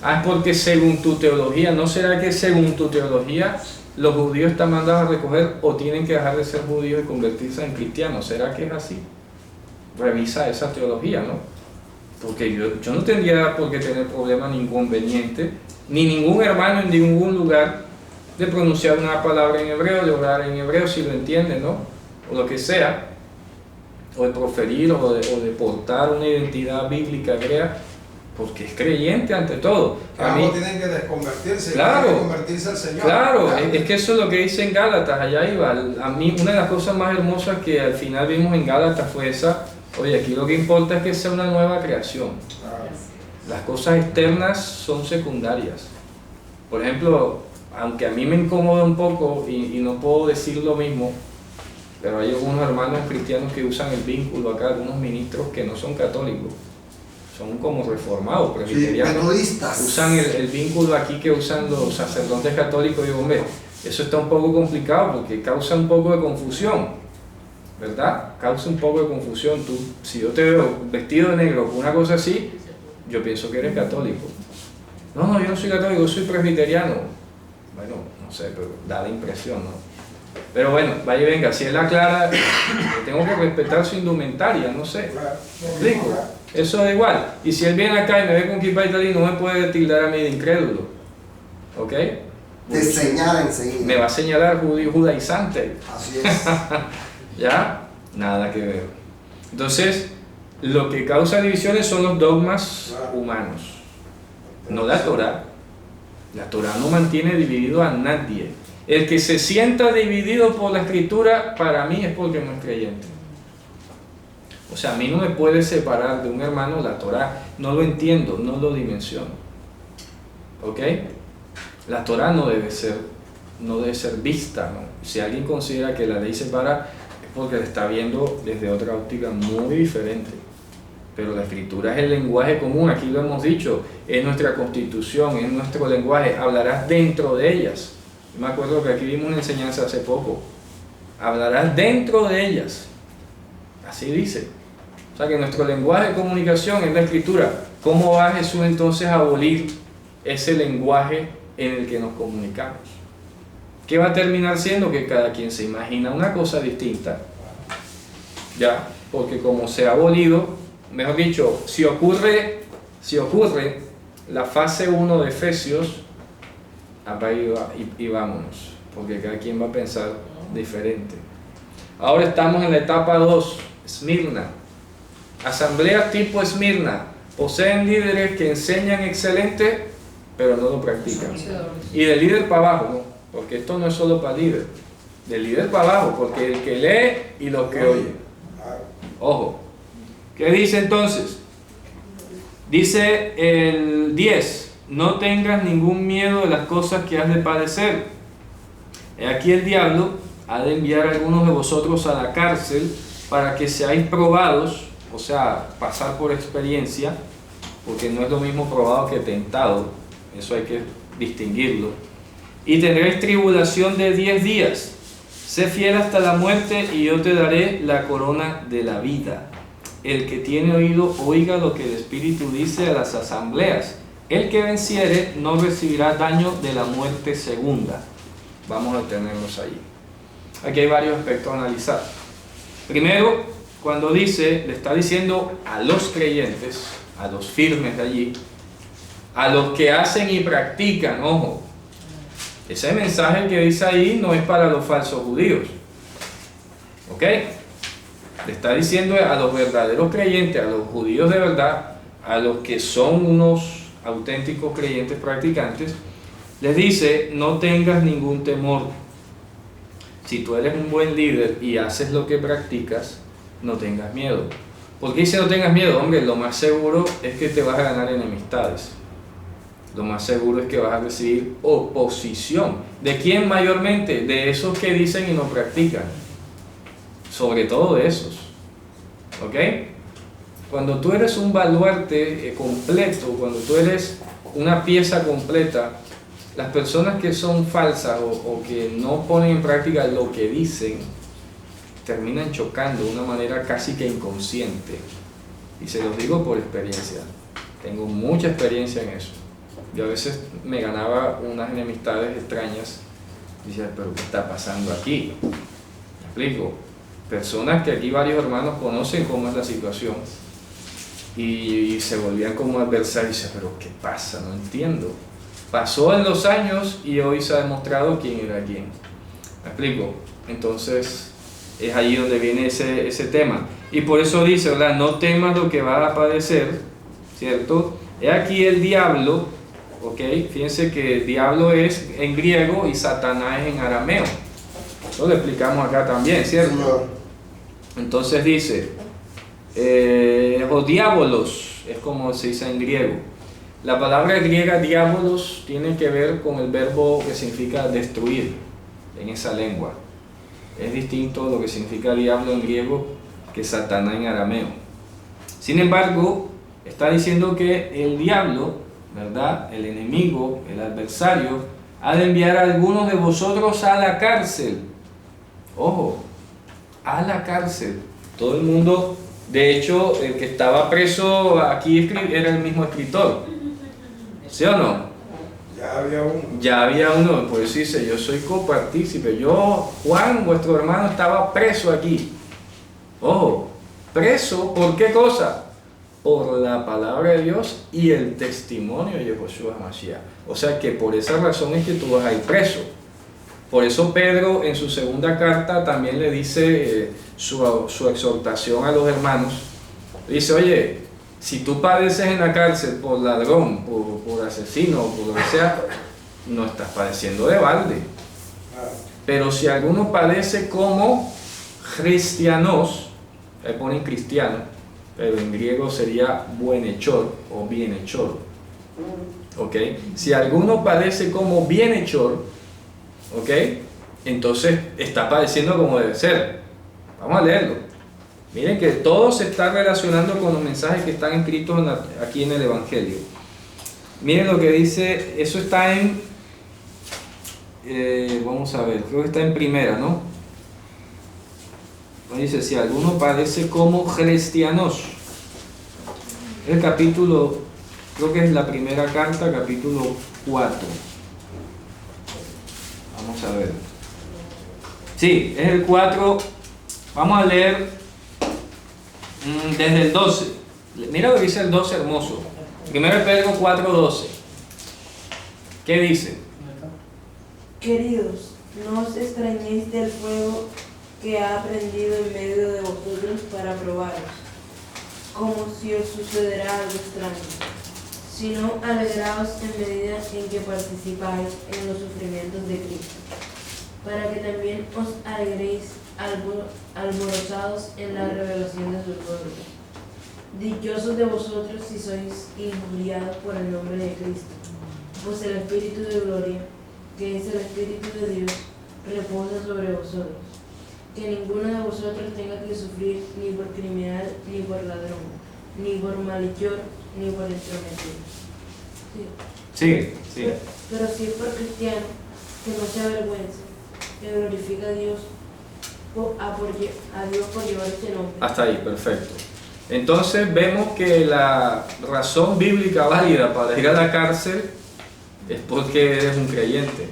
A: Ah, es porque según tu teología, ¿no será que según tu teología los judíos están mandados a recoger o tienen que dejar de ser judíos y convertirse en cristianos? ¿Será que es así? Revisa esa teología, ¿no? Porque yo no tendría por qué tener problema ni inconveniente, ni ningún hermano en ningún lugar, de pronunciar una palabra en hebreo, de orar en hebreo si lo entienden, ¿no? O lo que sea, o de proferir o de portar una identidad bíblica hebrea, porque es creyente ante todo.
G: Ambos tienen que desconvertirse,
A: claro,
G: tienen que convertirse al Señor.
A: Claro, es que eso es lo que dice en Gálatas, allá iba. A mí una de las cosas más hermosas que al final vimos en Gálatas fue esa: oye, aquí lo que importa es que sea una nueva creación. Las cosas externas son secundarias. Por ejemplo, aunque a mí me incomoda un poco y no puedo decir lo mismo, pero hay algunos hermanos cristianos que usan el vínculo acá, algunos ministros que no son católicos, son como reformados, presbiterianos, usan el vínculo aquí que usan los sacerdotes católicos. Y digo, hombre, eso está un poco complicado porque causa un poco de confusión, ¿verdad? Causa un poco de confusión. Tú, si yo te veo vestido de negro con una cosa así, yo pienso que eres católico. No, yo no soy católico, yo soy presbiteriano. Bueno, no sé, pero da la impresión, ¿no? Pero bueno, vaya y venga, si él aclara, tengo que respetar su indumentaria, no sé. ¿Me explico? Eso da igual. Y si él viene acá y me ve con kippah y tal, y no me puede tildar a mí de incrédulo. ¿Ok?
C: Te señala enseguida.
A: Me va a señalar judaizante.
C: Así es.
A: ¿Ya? Nada que ver. Entonces, lo que causa divisiones son los dogmas humanos, no la Torah. La Torah no mantiene dividido a nadie. El que se sienta dividido por la Escritura, para mí es porque no es creyente. O sea, a mí no me puede separar de un hermano la Torah. No lo entiendo, no lo dimensiono. ¿Ok? La Torah no debe ser vista, ¿no? Si alguien considera que la ley separa, es porque la está viendo desde otra óptica muy diferente. Pero la Escritura es el lenguaje común, aquí lo hemos dicho, es nuestra constitución, es nuestro lenguaje, hablarás dentro de ellas. Me acuerdo que aquí vimos una enseñanza hace poco, hablarás dentro de ellas, así dice. O sea que nuestro lenguaje de comunicación es la Escritura. ¿Cómo va Jesús entonces a abolir ese lenguaje en el que nos comunicamos? ¿Qué va a terminar siendo? Que cada quien se imagina una cosa distinta, ¿ya? Porque como se ha abolido, mejor dicho, si ocurre la fase 1 de Efesios, apaga y vámonos, porque cada quien va a pensar diferente. Ahora estamos en la etapa 2, Esmirna. Asambleas tipo Esmirna poseen líderes que enseñan excelente, pero no lo practican. Y del líder para abajo, ¿no? Porque esto no es solo para líder, del líder para abajo, porque el que lee y los que oyen. Ojo. ¿Qué dice entonces? Dice el 10, no tengas ningún miedo de las cosas que has de padecer. Aquí el diablo ha de enviar a algunos de vosotros a la cárcel para que seáis probados, o sea, pasar por experiencia, porque no es lo mismo probado que tentado, eso hay que distinguirlo. Y tendréis tribulación de 10 días. Sé fiel hasta la muerte y yo te daré la corona de la vida. El que tiene oído, oiga lo que el Espíritu dice a las asambleas. El que venciere no recibirá daño de la muerte segunda. Vamos a tenerlos allí. Aquí hay varios aspectos a analizar. Primero, cuando dice, le está diciendo a los creyentes, a los firmes de allí, a los que hacen y practican, ojo, ese mensaje que dice ahí no es para los falsos judíos. ¿Ok? Le está diciendo a los verdaderos creyentes, a los judíos de verdad, a los que son unos auténticos creyentes practicantes, les dice, no tengas ningún temor. Si tú eres un buen líder y haces lo que practicas, no tengas miedo. ¿Por qué dice no tengas miedo? Hombre, lo más seguro es que te vas a ganar enemistades. Lo más seguro es que vas a recibir oposición. ¿De quién mayormente? De esos que dicen y no practican. Sobre todo de esos. ¿Ok? Cuando tú eres un baluarte completo, cuando tú eres una pieza completa, las personas que son falsas o que no ponen en práctica lo que dicen, terminan chocando de una manera casi que inconsciente. Y se los digo por experiencia. Tengo mucha experiencia en eso. Yo a veces me ganaba unas enemistades extrañas. Y decía, pero ¿qué está pasando aquí? ¿Me explico? Personas que aquí varios hermanos conocen cómo es la situación. Y se volvían como adversarios. Y decía, pero ¿qué pasa? No entiendo. Pasó en los años y hoy se ha demostrado quién era quién. ¿Me explico? Entonces es allí donde viene ese tema. Y por eso dice, ¿verdad? No temas lo que va a padecer, ¿cierto? He aquí el diablo, ¿ok? Fíjense que diablo es en griego y Satanás es en arameo. Eso lo explicamos acá también, ¿cierto? Entonces dice, o diabolos, es como se dice en griego. La palabra griega diabolos tiene que ver con el verbo que significa destruir en esa lengua. Es distinto lo que significa diablo en griego que Satanás en arameo. Sin embargo, está diciendo que el diablo, ¿verdad? El enemigo, el adversario, ha de enviar a algunos de vosotros a la cárcel. Ojo, a la cárcel. Todo el mundo, de hecho, el que estaba preso aquí era el mismo escritor. ¿Sí o no?
G: Ya había uno.
A: Ya había uno, pues dice, yo soy copartícipe. Yo, Juan, vuestro hermano, estaba preso aquí. Ojo, preso, ¿por qué cosa? Por la palabra de Dios y el testimonio de Yehoshua Mashiach. O sea que por esa razón es que tú vas a ir preso. Por eso Pedro en su segunda carta también le dice su exhortación a los hermanos. Dice, oye, si tú padeces en la cárcel por ladrón, por asesino, por lo que sea, no estás padeciendo de balde. Pero si alguno padece como cristianos, ahí ponen cristiano, pero en griego sería buenhechor o bienhechor. ¿Ok? Si alguno padece como bienhechor, ¿ok? Entonces está padeciendo como debe ser. Vamos a leerlo. Miren que todo se está relacionando con los mensajes que están escritos aquí en el Evangelio. Miren lo que dice, eso está en, vamos a ver, creo que está en primera, ¿no? Dice, si alguno padece como cristianos. El capítulo, creo que es la primera carta, capítulo 4. Vamos a ver. Sí, es el 4. Vamos a leer desde el 12. Mira lo que dice el 12 hermoso. Primero Pedro 4:12. ¿Qué dice?
D: Queridos, no os extrañéis del fuego que ha prendido en medio de vosotros para probaros, como si os sucederá algo extraño, sino alegraos en medida en que participáis en los sufrimientos de Cristo, para que también os alegréis alborozados en la revelación de su gloria. Dichosos de vosotros si sois injuriados por el nombre de Cristo, pues el Espíritu de gloria, que es el Espíritu de Dios, reposa sobre vosotros. Que ninguno de vosotros tenga que sufrir ni por criminal, ni por ladrón, ni por malhechor, ni por entrometido.
A: Sí.
D: Pero si es por cristiano, que no se avergüenza, que glorifica a Dios, a Dios por llevar este nombre.
A: Hasta ahí, perfecto. Entonces vemos que la razón bíblica válida para ir a la cárcel es porque eres un creyente,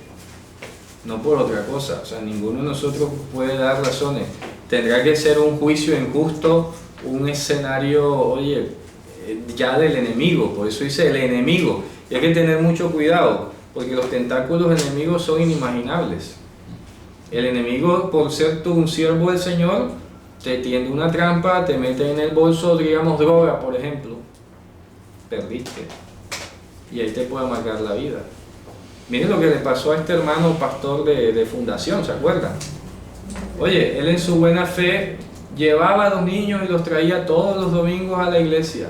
A: no por otra cosa. O sea, ninguno de nosotros puede dar razones. Tendrá que ser un juicio injusto, un escenario, oye, ya del enemigo. Por eso dice el enemigo. Y hay que tener mucho cuidado, porque los tentáculos enemigos son inimaginables. El enemigo, por ser tú un siervo del Señor, te tiende una trampa, te mete en el bolso, digamos, droga, por ejemplo. Perdiste. Y ahí te puede marcar la vida. Miren lo que le pasó a este hermano pastor de fundación, ¿se acuerdan? Oye, él en su buena fe llevaba a los niños y los traía todos los domingos a la iglesia.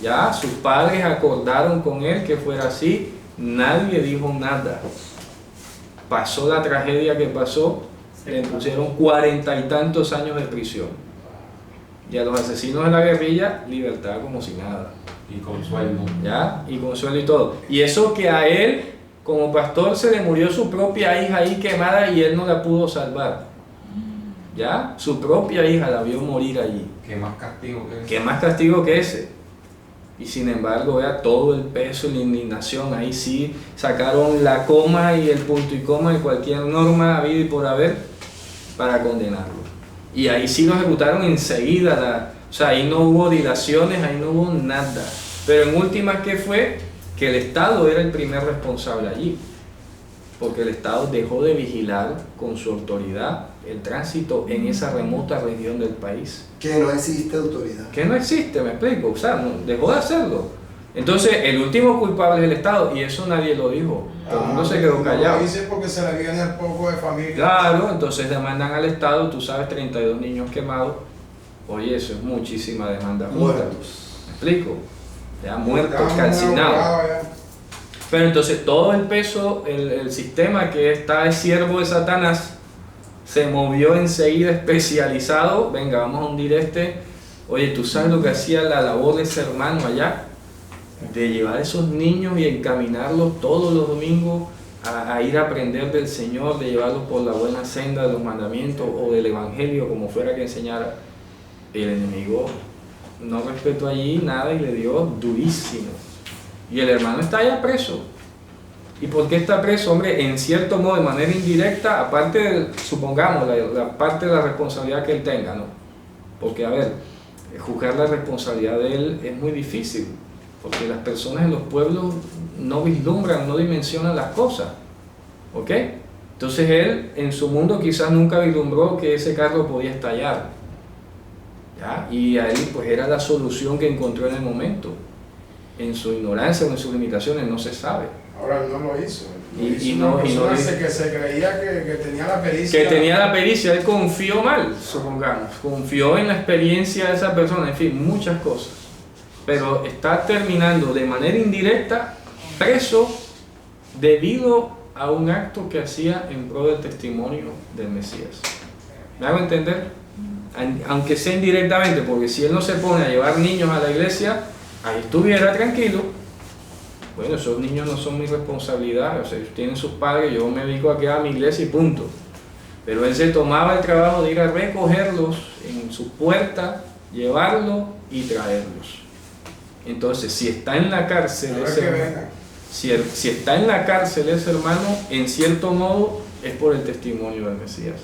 A: Ya, sus padres acordaron con él que fuera así, nadie dijo nada. Pasó la tragedia que pasó, le pusieron 40 y tantos años de prisión. Y a los asesinos de la guerrilla, libertad como si nada.
E: Y con sueldo.
A: ¿Ya? Y con sueldo y todo. Y eso que a él, como pastor, se le murió su propia hija ahí quemada y él no la pudo salvar. ¿Ya? Su propia hija la vio morir allí.
E: ¿Qué más castigo que ese?
A: ¿Qué más castigo que ese? Y sin embargo, vea todo el peso y la indignación. Ahí sí sacaron la coma y el punto y coma de cualquier norma habida y por haber para condenarlo. Y ahí sí lo ejecutaron enseguida. O sea, ahí no hubo dilaciones, ahí no hubo nada. Pero en últimas, ¿qué fue? Que el Estado era el primer responsable allí. Porque el Estado dejó de vigilar con su autoridad el tránsito en esa remota región del país.
C: Que no existe autoridad.
A: Que no existe, me explico, o sea, dejó de hacerlo. Entonces, el último culpable es el Estado, y eso nadie lo dijo. Todo el mundo se quedó callado.
G: Lo dice porque se le viene el poco de familia.
A: Claro, entonces demandan al Estado, tú sabes, 32 niños quemados. Oye, eso es muchísima demanda junta.
C: Muertos.
A: ¿Me explico? Ya muertos,
G: Estamos
A: calcinados.
G: abogados ya.
A: Pero entonces todo el peso, el sistema que está es siervo de Satanás, se movió enseguida especializado. Venga, vamos a hundir este. Oye, ¿tú sabes lo que hacía la labor de ese hermano allá? De llevar a esos niños y encaminarlos todos los domingos a ir a aprender del Señor, de llevarlos por la buena senda de los mandamientos o del Evangelio, como fuera que enseñara, el enemigo no respetó allí nada y le dio durísimo. Y el hermano está ya preso. ¿Y por qué está preso? Hombre, en cierto modo, de manera indirecta, aparte de, supongamos, la parte de la responsabilidad que él tenga, ¿no? Porque, a ver, juzgar la responsabilidad de él es muy difícil, porque las personas en los pueblos no vislumbran, no dimensionan las cosas, ¿ok? Entonces él, en su mundo, quizás nunca vislumbró que ese carro podía estallar, ¿ya? Y a él, pues, era la solución que encontró en el momento. En su ignorancia o en sus limitaciones no se sabe.
G: Ahora él no lo hizo.
A: Una persona
G: que se creía que tenía la pericia.
A: Que tenía la pericia, él confió mal, supongamos. Confió en la experiencia de esa persona, en fin, muchas cosas. Pero está terminando de manera indirecta preso debido a un acto que hacía en pro del testimonio del Mesías. ¿Me hago entender? Aunque sea indirectamente, porque si él no se pone a llevar niños a la iglesia, ahí estuviera tranquilo. Bueno, esos niños no son mi responsabilidad, o sea, ellos tienen sus padres, yo me dedico a quedar a mi iglesia y punto. Pero él se tomaba el trabajo de ir a recogerlos en su puerta, llevarlos y traerlos. Entonces, si está en la cárcel ese hermano, si está en la cárcel ese hermano, en cierto modo es por el testimonio del Mesías.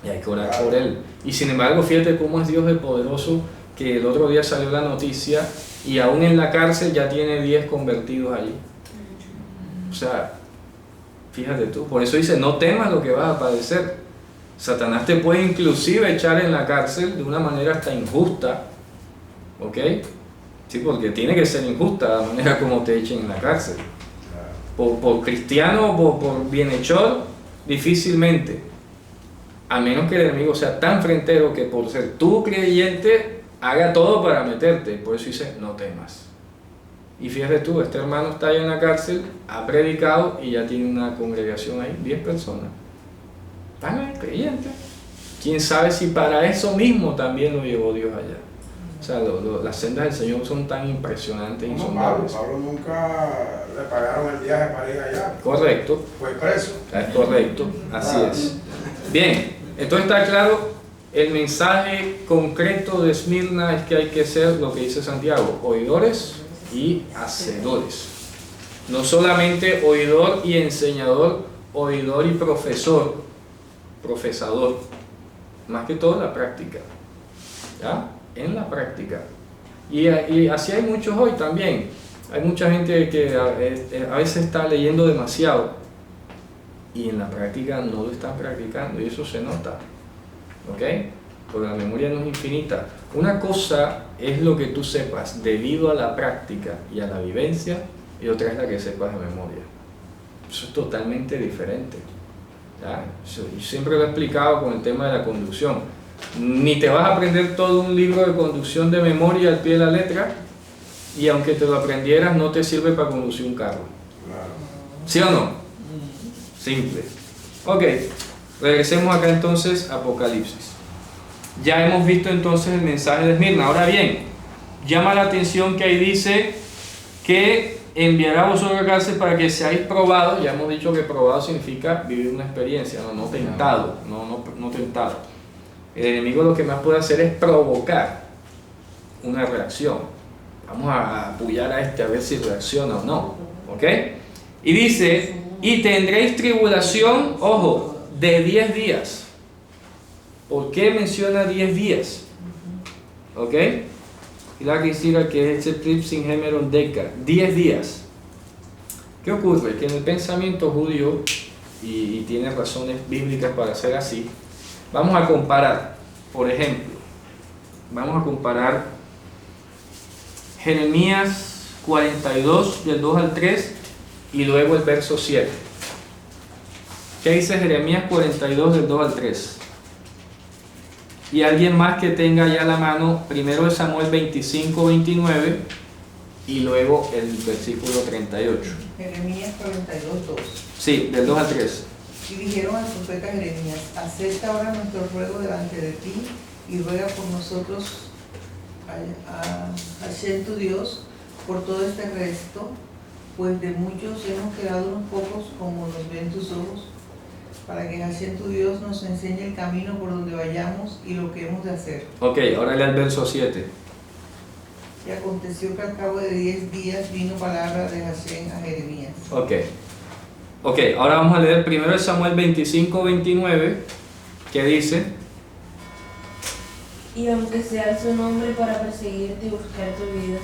A: Y hay que orar por él. Y sin embargo, fíjate cómo es Dios de poderoso, que el otro día salió la noticia y aún en la cárcel ya tiene 10 convertidos allí. O sea, fíjate tú, por eso dice, no temas lo que vas a padecer. Satanás te puede inclusive echar en la cárcel de una manera hasta injusta, ¿ok? Sí, porque tiene que ser injusta la manera como te echen en la cárcel. Por cristiano o por bienhechor, difícilmente. A menos que el enemigo sea tan frentero que por ser tú creyente haga todo para meterte. Por eso dice, no temas. Y fíjate tú, este hermano está ahí en la cárcel, ha predicado y ya tiene una congregación ahí, 10 personas. Están ahí creyentes. Quién sabe si para eso mismo también lo llevó Dios allá. O sea, las sendas del Señor son tan impresionantes y insondables.
G: Pablo nunca le pagaron el viaje para ir allá.
A: Correcto.
G: Fue preso.
A: Es correcto, así es. Bien, entonces está claro, el mensaje concreto de Esmirna es que hay que ser lo que dice Santiago, oidores y hacedores. No solamente oidor y enseñador, oidor y profesor, profesador. Más que todo en la práctica. ¿Ya? En la práctica. Y así hay muchos hoy también. Hay mucha gente que a veces está leyendo demasiado y en la práctica no lo están practicando y eso se nota. ¿Ok? Porque la memoria no es infinita. Una cosa es lo que tú sepas debido a la práctica y a la vivencia, y otra es la que sepas de memoria. Eso es totalmente diferente. ¿Ya? Yo siempre lo he explicado con el tema de la conducción. Ni te vas a aprender todo un libro de conducción de memoria al pie de la letra, y aunque te lo aprendieras no te sirve para conducir un carro. ¿Sí o no? Simple. Ok, regresemos acá entonces a Apocalipsis. Ya hemos visto entonces el mensaje de Esmirna. Ahora bien, llama la atención que ahí dice que enviará a vosotros a cárcel para que seáis probados. Ya hemos dicho que probado significa vivir una experiencia, no tentado, no tentado. El enemigo lo que más puede hacer es provocar una reacción. Vamos a apoyar a este a ver si reacciona o no. ¿Ok? Y dice, y tendréis tribulación, ojo, de 10 días. ¿Por qué menciona 10 días? ¿Ok? Y la que siga que es el Tripsin Hemeron Deca, 10 días. ¿Qué ocurre? Que en el pensamiento judío, y tiene razones bíblicas para ser así, vamos a comparar, por ejemplo, vamos a comparar Jeremías 42 del 2 al 3 y luego el verso 7. ¿Qué dice Jeremías 42 del 2 al 3? Y alguien más que tenga ya la mano, primero es Samuel 25, 29 y luego el versículo 38.
H: Jeremías 42, 2.
A: Sí, del 2 al 3.
H: Y dijeron al profeta Jeremías, acepta ahora nuestro ruego delante de ti y ruega por nosotros a Hashem tu Dios, por todo este resto pues de muchos hemos quedado unos pocos, como nos ven tus ojos, para que Hashem tu Dios nos enseñe el camino por donde vayamos y lo que hemos de hacer.
A: Ok, ahora lea el verso 7.
H: Y aconteció que al cabo de 10 días vino palabra de Hashem a Jeremías.
A: Ok, ahora vamos a leer primero Samuel 25-29, que dice:
D: Y aunque se alce un hombre para perseguirte y buscar tu vida,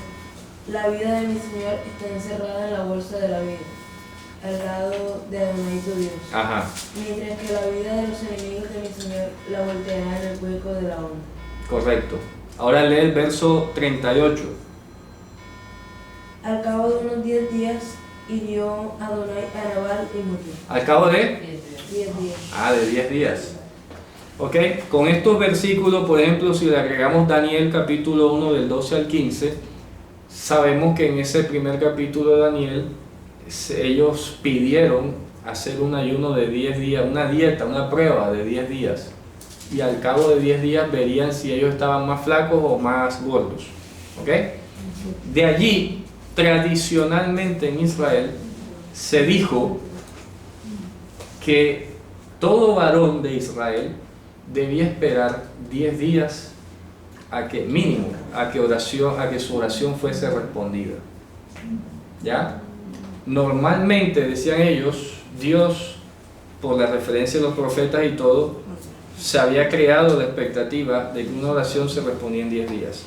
D: la vida de mi Señor está encerrada en la bolsa de la vida, al lado de Adonai tu Dios.
A: Ajá,
D: Mientras que la vida de los enemigos de mi Señor la volteará en el hueco de la onda.
A: correcto. Ahora lee el verso 38.
D: Al cabo de unos 10 días hirió Adonai a Nabal y murió.
A: Al cabo de
D: 10 días.
A: de 10 días. Ok, con estos versículos, por ejemplo, si le agregamos Daniel capítulo 1 del 12 al 15, sabemos que en ese primer capítulo de Daniel, ellos pidieron hacer un ayuno de 10 días, una dieta, una prueba de 10 días. Y al cabo de 10 días verían si ellos estaban más flacos o más gordos. ¿Ok? De allí, tradicionalmente en Israel, se dijo que todo varón de Israel debía esperar 10 días a que, mínimo, a que su oración fuese respondida. ¿Ya? Normalmente, decían ellos, Dios, por la referencia de los profetas y todo, se había creado la expectativa de que una oración se respondía en 10 días.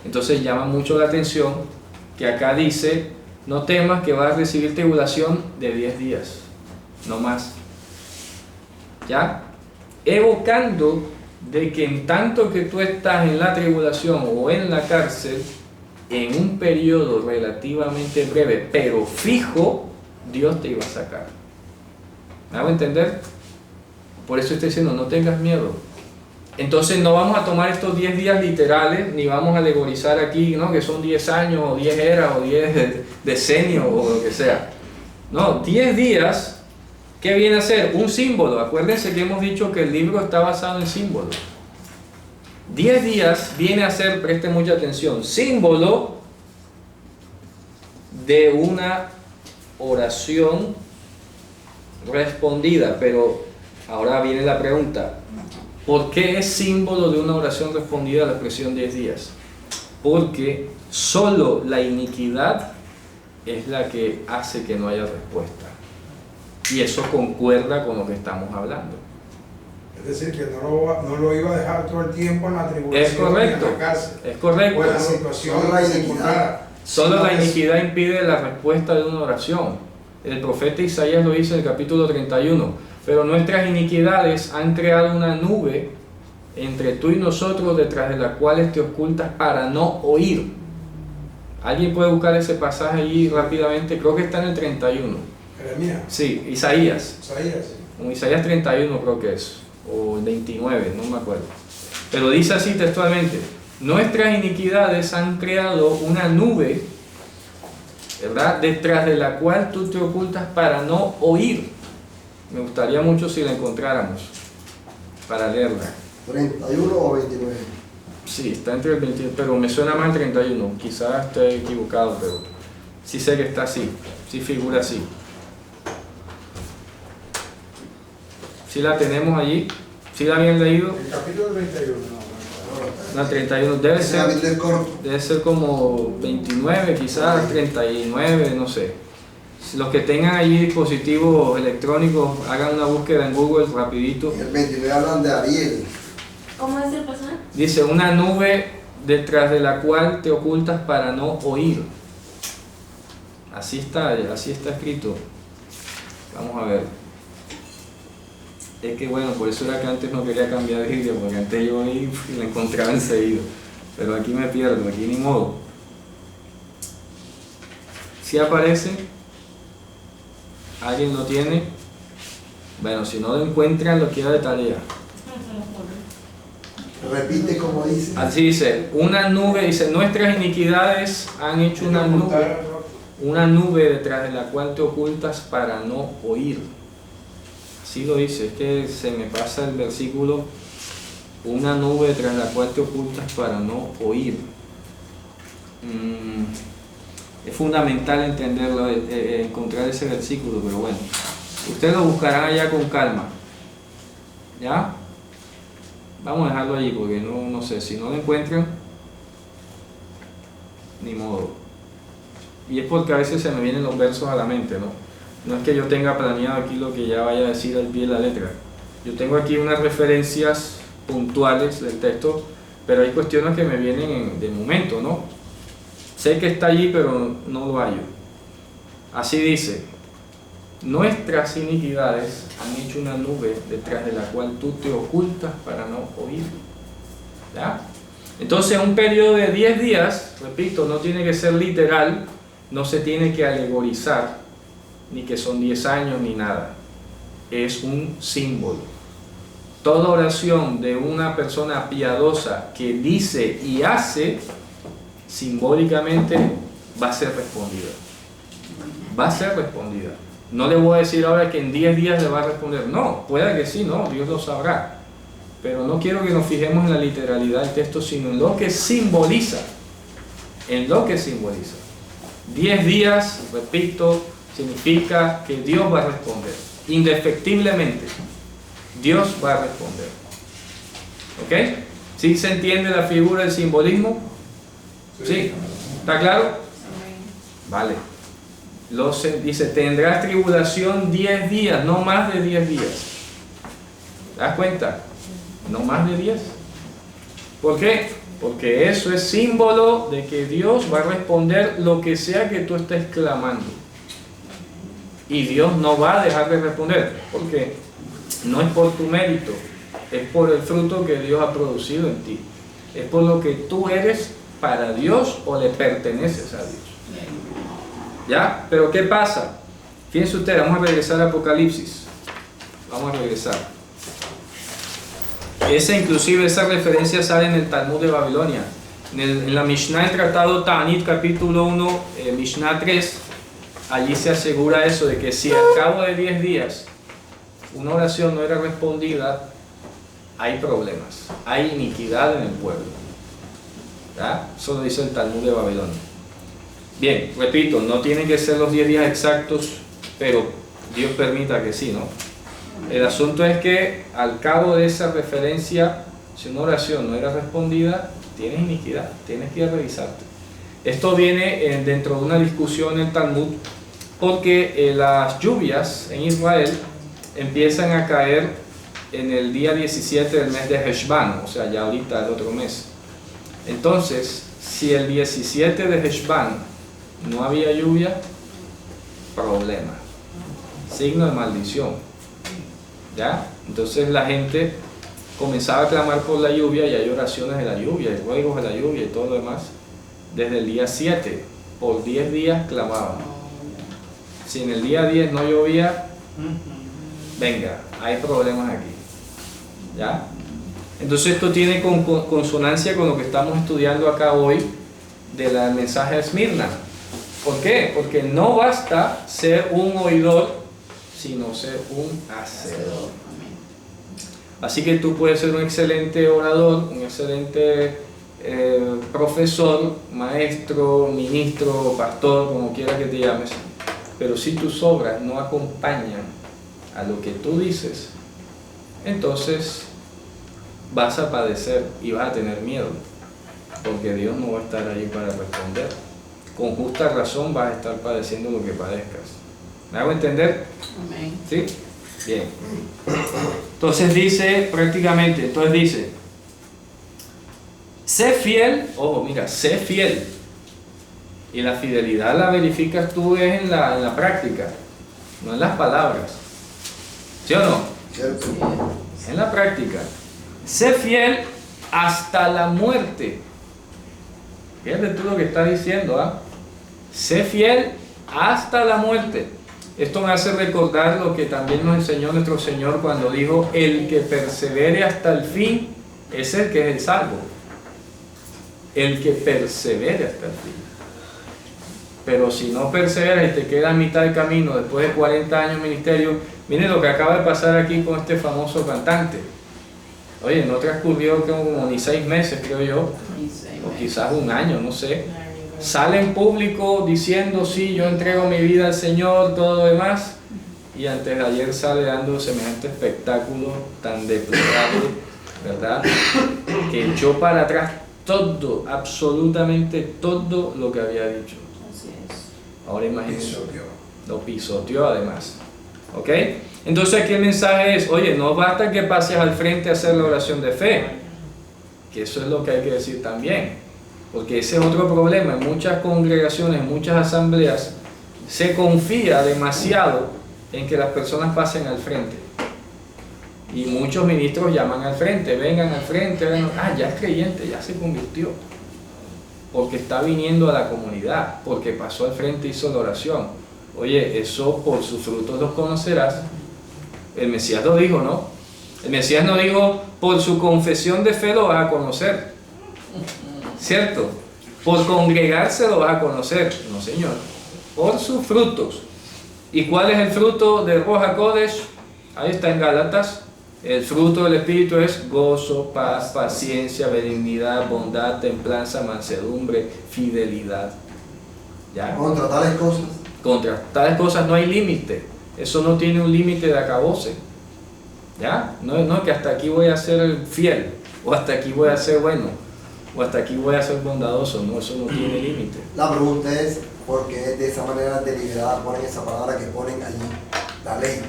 A: Entonces llama mucho la atención que acá dice: no temas que vas a recibir tribulación de 10 días, no más. ¿Ya? Evocando de que en tanto que tú estás en la tribulación o en la cárcel, en un periodo relativamente breve, pero fijo, Dios te iba a sacar. ¿Me hago entender? Por eso estoy diciendo, no tengas miedo. Entonces no vamos a tomar estos 10 días literales, ni vamos a alegorizar aquí, ¿no?, que son 10 años, o 10 eras, o 10 decenios, o lo que sea. No, 10 días, ¿qué viene a ser? Un símbolo. Acuérdense que hemos dicho que el libro está basado en símbolos. 10 días viene a ser, presten mucha atención, símbolo de una oración respondida. Pero ahora viene la pregunta: ¿por qué es símbolo de una oración respondida la expresión 10 días? Porque solo la iniquidad es la que hace que no haya respuesta. Y eso concuerda con lo que estamos hablando.
G: Es decir, que no lo iba a dejar todo el tiempo en la tribulación.
A: Es correcto,
G: y en la cárcel.
A: es correcto.
G: O en la situación
C: Solo la
G: secundaria.
A: Solo la iniquidad impide la respuesta de una oración. El profeta Isaías lo dice en el capítulo 31. Pero nuestras iniquidades han creado una nube entre tú y nosotros, detrás de la cual te ocultas para no oír. ¿Alguien puede buscar ese pasaje allí rápidamente? Creo que está en el 31.
G: Jeremías.
A: Sí, Isaías.
G: Isaías.
A: Como Isaías 31 creo que es, o 29, no me acuerdo. Pero dice así textualmente: nuestras iniquidades han creado una nube, ¿verdad?, detrás de la cual tú te ocultas para no oír. Me gustaría mucho si la encontráramos para leerla.
C: 31 o 29.
A: Sí, está entre el 21, pero me suena más el 31. Quizás esté equivocado, pero sí sé que está así, sí figura así. ¿Sí la tenemos allí? ¿Sí la habían leído?
G: El capítulo 31.
A: No, el 31 debe
C: Ese capítulo
A: ser,
C: es corto.
A: debe ser como 29, quizás 39, no sé. Los que tengan allí dispositivos electrónicos, hagan una búsqueda en Google rapidito.
C: En el 29 hablan de Ariel.
D: ¿Cómo es el pasaje?
A: Dice: una nube detrás de la cual te ocultas para no oír. Así está escrito. Vamos a ver. Es que bueno, por eso era que antes no quería cambiar de Biblia, porque antes yo ahí la encontraba enseguida. Pero aquí me pierdo, aquí ni modo. ¿Sí aparece? ¿Alguien lo tiene? Bueno, si no lo encuentran, lo queda de tarea.
C: Repite como dice.
A: Así dice: una nube, dice, nuestras iniquidades han hecho una nube detrás de la cual te ocultas para no oír. Así lo dice, es que se me pasa el versículo: una nube detrás de la cual te ocultas para no oír. Es fundamental entenderlo, encontrar ese versículo, pero bueno, ustedes lo buscarán allá con calma. ¿Ya? Vamos a dejarlo allí porque no sé, si no lo encuentran, ni modo. Y es porque a veces se me vienen los versos a la mente, ¿no? No es que yo tenga planeado aquí lo que ya vaya a decir al pie de la letra. Yo tengo aquí unas referencias puntuales del texto, pero hay cuestiones que me vienen de momento, ¿no? Sé que está allí, pero no lo hallo. Así dice: nuestras iniquidades han hecho una nube detrás de la cual tú te ocultas para no oír. ¿Ya? Entonces, un periodo de 10 días, repito, no tiene que ser literal, no se tiene que alegorizar, ni que son 10 años ni nada. Es un símbolo. Toda oración de una persona piadosa que dice y hace, simbólicamente va a ser respondida. Va a ser respondida. No le voy a decir ahora que en 10 días le va a responder. No, pueda que sí, no, Dios lo sabrá. Pero no quiero que nos fijemos en la literalidad del texto, sino en lo que simboliza. En lo que simboliza. 10 días, repito, significa que Dios va a responder. Indefectiblemente, Dios va a responder. ¿Ok? ¿Sí se entiende la figura del simbolismo? ¿Sí? ¿Está claro? Vale. Dice, tendrás tribulación 10 días, no más de 10 días. ¿Te das cuenta? No más de 10. ¿Por qué? Porque eso es símbolo de que Dios va a responder lo que sea que tú estés clamando. Y Dios no va a dejar de responder. ¿Por qué? No es por tu mérito, es por el fruto que Dios ha producido en ti. Es por lo que tú eres para Dios o le perteneces a Dios. ¿Ya? Pero ¿qué pasa? Fíjense ustedes, vamos a regresar a Apocalipsis. Vamos a regresar. Inclusive esa referencia sale en el Talmud de Babilonia. En la Mishnah, el tratado Ta'anit, capítulo 1, Mishnah 3, allí se asegura eso, de que si al cabo de 10 días una oración no era respondida, hay problemas, hay iniquidad en el pueblo. ¿Ya? Eso lo dice el Talmud de Babilonia. Bien, repito, no tienen que ser los 10 días exactos, pero Dios permita que sí, ¿no? El asunto es que al cabo de esa referencia, si una oración no era respondida, tienes iniquidad, tienes que ir a revisarte. Esto viene dentro de una discusión en el Talmud, porque las lluvias en Israel empiezan a caer en el día 17 del mes de Heshvan, o sea, ya ahorita el otro mes. Entonces, si el 17 de Heshvan no había lluvia, problema, signo de maldición. ¿Ya? Entonces la gente comenzaba a clamar por la lluvia, y hay oraciones de la lluvia, y ruegos de la lluvia y todo lo demás. Desde el día 7, por 10 días clamaban. Si en el día 10 no llovía, venga, hay problemas aquí. ¿Ya? Entonces esto tiene consonancia con lo que estamos estudiando acá hoy del mensaje de Esmirna. ¿Por qué? Porque no basta ser un oidor, sino ser un hacedor. Así que tú puedes ser un excelente orador, un excelente profesor, maestro, ministro, pastor, como quieras que te llames, pero si tus obras no acompañan a lo que tú dices, entonces vas a padecer y vas a tener miedo, porque Dios no va a estar ahí para responder. Con justa razón vas a estar padeciendo lo que padezcas. ¿Me hago entender?
B: Amén.
A: ¿Sí? Bien. Entonces dice, sé fiel, ojo, mira, sé fiel. Y la fidelidad la verificas tú en la práctica, no en las palabras. ¿Sí o no?
C: ¿Cierto?
A: En la práctica. Sé fiel hasta la muerte. Fíjate tú lo que está diciendo, ¿ah? Sé fiel hasta la muerte. Esto me hace recordar lo que también nos enseñó nuestro Señor cuando dijo: el que persevere hasta el fin es el que es el salvo. El que persevere hasta el fin. Pero si no perseveras y te quedas a mitad del camino después de 40 años de ministerio, miren lo que acaba de pasar aquí con este famoso cantante. Oye, no transcurrió como ni 6 meses, creo yo, o quizás un año, no sé. sale en público diciendo, sí, yo entrego mi vida al Señor, todo lo demás, y antes de ayer sale dando semejante espectáculo tan deplorable, ¿verdad? Que echó para atrás todo, absolutamente todo lo que había dicho.
B: Así es.
A: Ahora imagínense,
G: Pisoteó.
A: lo pisoteó además. ¿Ok? Entonces aquí el mensaje es, oye, no basta que pases al frente a hacer la oración de fe, que eso es lo que hay que decir también, porque ese es otro problema. En muchas congregaciones, en muchas asambleas, se confía demasiado en que las personas pasen al frente. Y muchos ministros llaman al frente, vengan al frente, vengan, ya es creyente, ya se convirtió. Porque está viniendo a la comunidad, porque pasó al frente y hizo la oración. Oye, eso por sus frutos los conocerás. El Mesías lo dijo, ¿no? El Mesías no dijo, por su confesión de fe lo vas a conocer. ¿Cierto? Por congregarse lo vas a conocer. No, Señor. Por sus frutos. ¿Y cuál es el fruto de Ruach HaKodesh? Ahí está en Gálatas. El fruto del Espíritu es gozo, paz, paciencia, benignidad, bondad, templanza, mansedumbre, fidelidad. ¿Ya?
C: Contra tales cosas
A: Contra tales cosas no hay límite. Eso no tiene un límite de acabose. ¿Ya? No que hasta aquí voy a ser fiel, o hasta aquí voy a ser bueno, o hasta aquí voy a ser bondadoso. No, eso no tiene límite.
C: La pregunta es, ¿por qué de esa manera deliberada ponen esa palabra que ponen allí? La ley.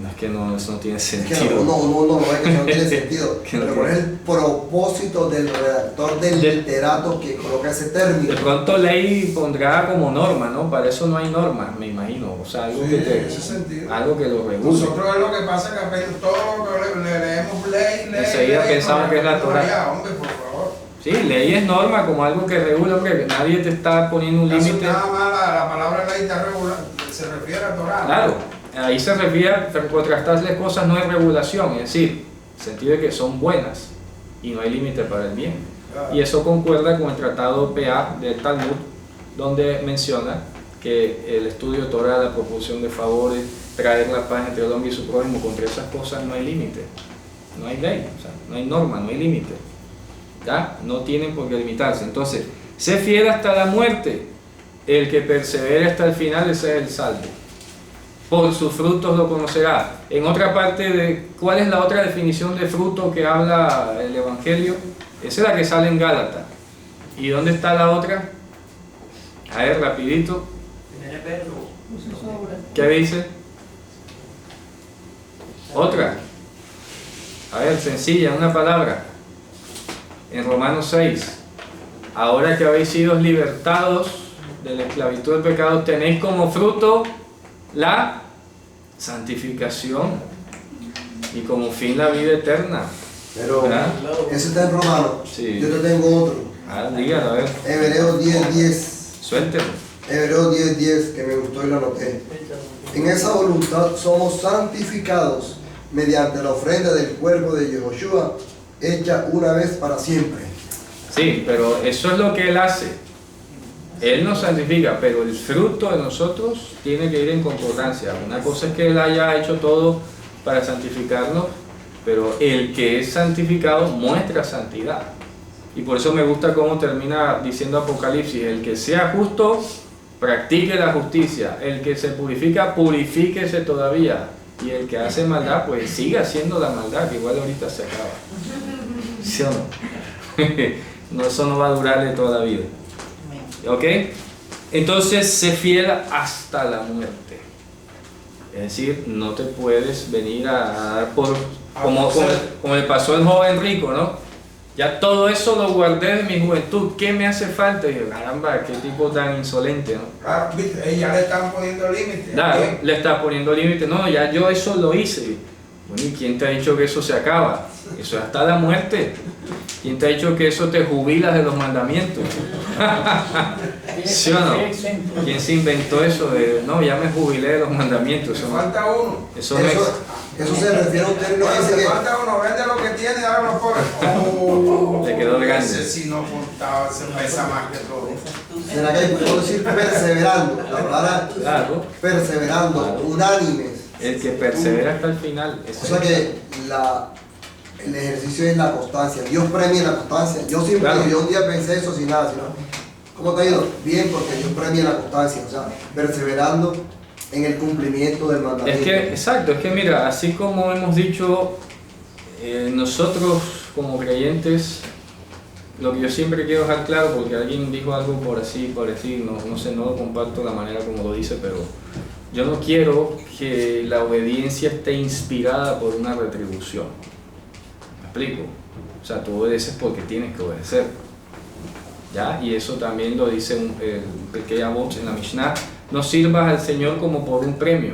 A: No, es que no, eso no tiene
C: Es que
A: sentido.
C: uno lo ve que no tiene sentido.
A: Que no
C: Pero ¿cuál es el propósito del redactor del literato que coloca ese término?
A: De pronto ley pondrá como norma, ¿no? Para eso no hay norma, me imagino. O sea, algo
G: Sí,
A: que
G: en ese sentido.
A: algo que lo regule.
G: Nosotros es lo que pasa que apenas todo lo que le leemos ley,
A: Enseguida pensamos que es la Torá.
G: Ya, hombre, por favor.
A: Sí, ley es norma como algo que regula, hombre, que nadie te está poniendo un límite.
G: Nada más la palabra ley está se refiere a Torá.
A: Claro, ahí se refiere a contrastarle cosas, no es regulación, es decir, el sentido de que son buenas y no hay límite para el bien.
G: Claro.
A: Y eso concuerda con el tratado PA del Talmud, donde menciona que el estudio de Torah, la proporción de favores, traer la paz entre el hombre y su prójimo, contra esas cosas no hay límite, no hay ley, o sea, no hay norma, no hay límite. ¿Ya? No tienen por qué limitarse. Entonces, sé fiel hasta la muerte. El que persevere hasta el final, ese es el salvo. Por sus frutos lo conocerá. En otra parte, ¿cuál es la otra definición de fruto que habla el Evangelio? Esa es la que sale en Gálatas. ¿Y dónde está la otra? A ver, rapidito.
F: Tener verbo.
B: Sus obras.
A: ¿Qué dice? Otra. A ver, sencilla, una palabra. En Romanos 6. Ahora que habéis sido libertados de la esclavitud del pecado, tenéis como fruto la santificación y como fin la vida eterna.
C: Pero
A: ¿verdad?
C: ese está en Romano.
A: Sí.
C: Yo te tengo otro.
A: Dígalo, a ver,
C: Hebreos 10:10.
A: suéltelo.
C: Hebreos 10:10, que me gustó y lo anoté. En esa voluntad somos santificados mediante la ofrenda del cuerpo de Yehoshua, hecha una vez para siempre.
A: Sí, pero eso es lo que Él hace. Él nos santifica, pero el fruto de nosotros tiene que ir en concordancia. Una cosa es que Él haya hecho todo para santificarnos, pero el que es santificado muestra santidad. Y por eso me gusta cómo termina diciendo Apocalipsis: el que sea justo, practique la justicia. El que se purifica, purifíquese todavía. Y el que hace maldad, pues siga haciendo la maldad, que igual ahorita se acaba. ¿Sí o no? No, eso no va a durarle toda la vida. ¿Ok? Entonces, sé fiel hasta la muerte. Es decir, no te puedes venir a dar por... Como le pasó al joven rico, ¿no? Ya todo eso lo guardé de mi juventud. ¿Qué me hace falta? Y yo, caramba, qué tipo tan insolente, ¿no?
G: Claro, viste, ya le están poniendo límites.
A: Claro, le está poniendo límite. No, ya yo eso lo hice. Bueno, ¿y quién te ha dicho que eso se acaba? Eso es hasta la muerte. ¿Quién te ha dicho que eso te jubilas de los mandamientos? ¿Sí o no? ¿Quién se inventó eso de, no, ya me jubilé de los mandamientos?
G: Me
A: Eso,
G: falta uno.
A: eso no es...
C: Eso se refiere a un término que dice
G: Me
C: que
G: falta uno, vende lo que tiene y ahora lo pobre.
A: Le quedó grande.
G: Ese sí no contaba, se pesa más que todo.
C: será que podemos decir perseverando, la palabra
A: Claro,
C: perseverando, unánimes.
A: el que persevera hasta el final.
C: O sea que el ejercicio es la constancia. Dios premia la constancia. Yo siempre,
A: Claro.
C: yo un día pensé eso sin nada, sino ¿Cómo te ha ido? Bien, porque Dios premia la constancia, o sea, perseverando en el cumplimiento del mandamiento.
A: Es que, exacto, es que mira, así como hemos dicho, nosotros como creyentes, lo que yo siempre quiero dejar claro, porque alguien dijo algo por así, no sé, no lo comparto de la manera como lo dice, pero yo no quiero que la obediencia esté inspirada por una retribución. ¿Me explico? O sea, tú obedeces porque tienes que obedecer. ¿Ya? Y eso también lo dice el pequeño Avot en la Mishnah. No sirvas al Señor como por un premio.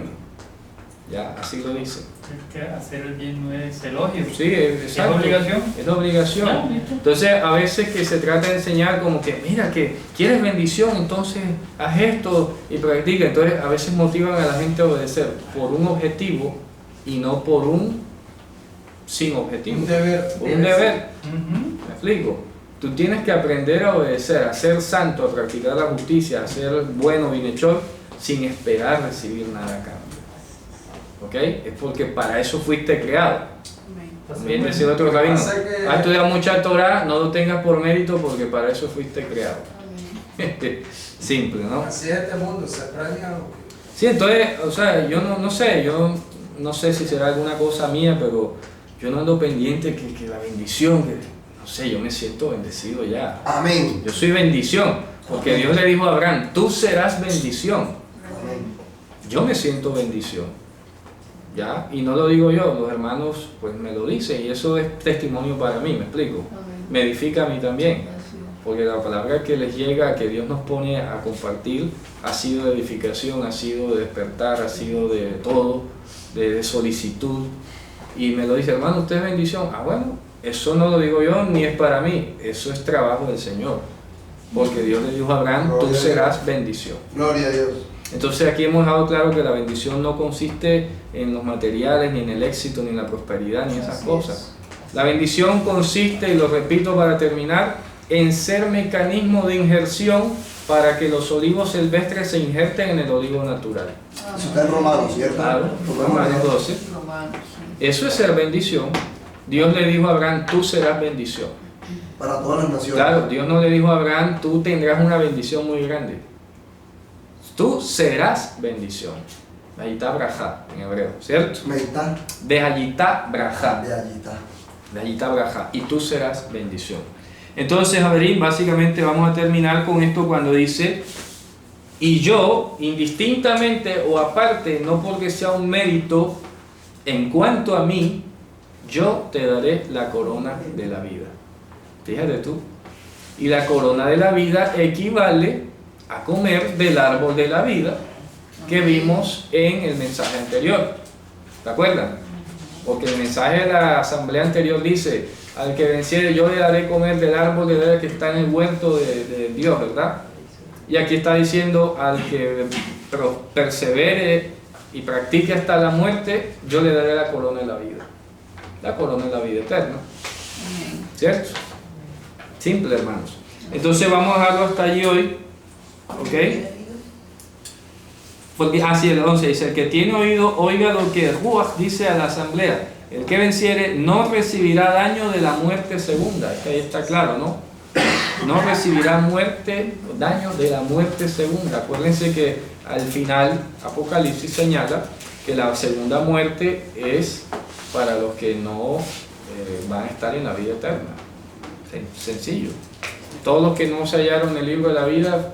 A: ¿Ya? Así lo dice.
I: Es que hacer el bien no es elogio.
A: Sí, exacto.
I: ¿Es obligación?
A: Es obligación.
I: Ya, listo.
A: Entonces, a veces que se trata de enseñar como que, mira, que quieres bendición, entonces haz esto y practica. Entonces, a veces motivan a la gente a obedecer por un objetivo y no por un sin objetivo.
G: Un deber.
A: Por un deber.
I: Ujú.
A: ¿Me explico? Tú tienes que aprender a obedecer, a ser santo, a practicar la justicia, a ser bueno, bienhechor, sin esperar recibir nada a cambio. ¿Ok? Es porque para eso fuiste creado. También decía otro rabino,
G: Pasa que-
A: has estudiado mucha Torah, no lo tengas por mérito porque para eso fuiste creado. Simple, ¿no?
G: Así es este mundo, se premia lo que...
A: Sí, entonces, o sea, yo no sé si será alguna cosa mía, pero yo no ando pendiente que la bendición, no sé, yo me siento bendecido ya.
C: Amén.
A: Yo soy bendición, porque Dios le dijo a Abraham, tú serás bendición.
C: Amén.
A: Yo me siento bendición. ¿Ya? Y no lo digo yo, los hermanos pues me lo dicen y eso es testimonio para mí, ¿me explico? Me edifica a mí también, porque la palabra que les llega, que Dios nos pone a compartir, ha sido de edificación, ha sido de despertar, ha sido de todo, de solicitud. Y me lo dice, hermano, usted es bendición. Ah, bueno, eso no lo digo yo ni es para mí, eso es trabajo del Señor. Porque Dios le dijo a Abraham, tú serás bendición.
C: Gloria a Dios.
A: Entonces aquí hemos dejado claro que la bendición no consiste en los materiales, ni en el éxito, ni en la prosperidad, ni en esas cosas. La bendición consiste, y lo repito para terminar, en ser mecanismo de injerción para que los olivos silvestres se injerten en el olivo natural.
C: Eso está en Romanos, ¿cierto?
A: Claro, Romanos 12.
B: Romanos, sí.
A: Eso es ser bendición. Dios le dijo a Abraham, tú serás bendición.
C: Para todas las naciones.
A: Claro, Dios no le dijo a Abraham, tú tendrás una bendición muy grande. Tú serás bendición. Hayitá brajá en hebreo, ¿cierto?
C: Medita
A: De hayitá brajá.
C: de allí está.
A: De hayitá brajá. Y tú serás bendición. Entonces, a ver, básicamente vamos a terminar con esto cuando dice, y yo, indistintamente o aparte, no porque sea un mérito, en cuanto a mí, yo te daré la corona de la vida. Fíjate tú. Y la corona de la vida equivale a comer del árbol de la vida que vimos en el mensaje anterior. ¿Te acuerdas? Porque el mensaje de la asamblea anterior dice, al que venciere yo le daré comer del árbol de la vida que está en el huerto de Dios, ¿verdad? Y aquí está diciendo, al que persevere y practique hasta la muerte, yo le daré la corona de la vida. La corona de la vida eterna. ¿Cierto? Simple, hermanos. Entonces vamos a dejarlo hasta allí hoy. ¿Ok? Porque así el 11 dice, el que tiene oído, oiga lo que Ruach dice a la asamblea. El que venciere no recibirá daño de la muerte segunda. Es que ahí está claro, ¿no? No recibirá daño de la muerte segunda. Acuérdense que al final Apocalipsis señala que la segunda muerte es para los que no van a estar en la vida eterna. Sencillo. Todos los que no se hallaron en el libro de la vida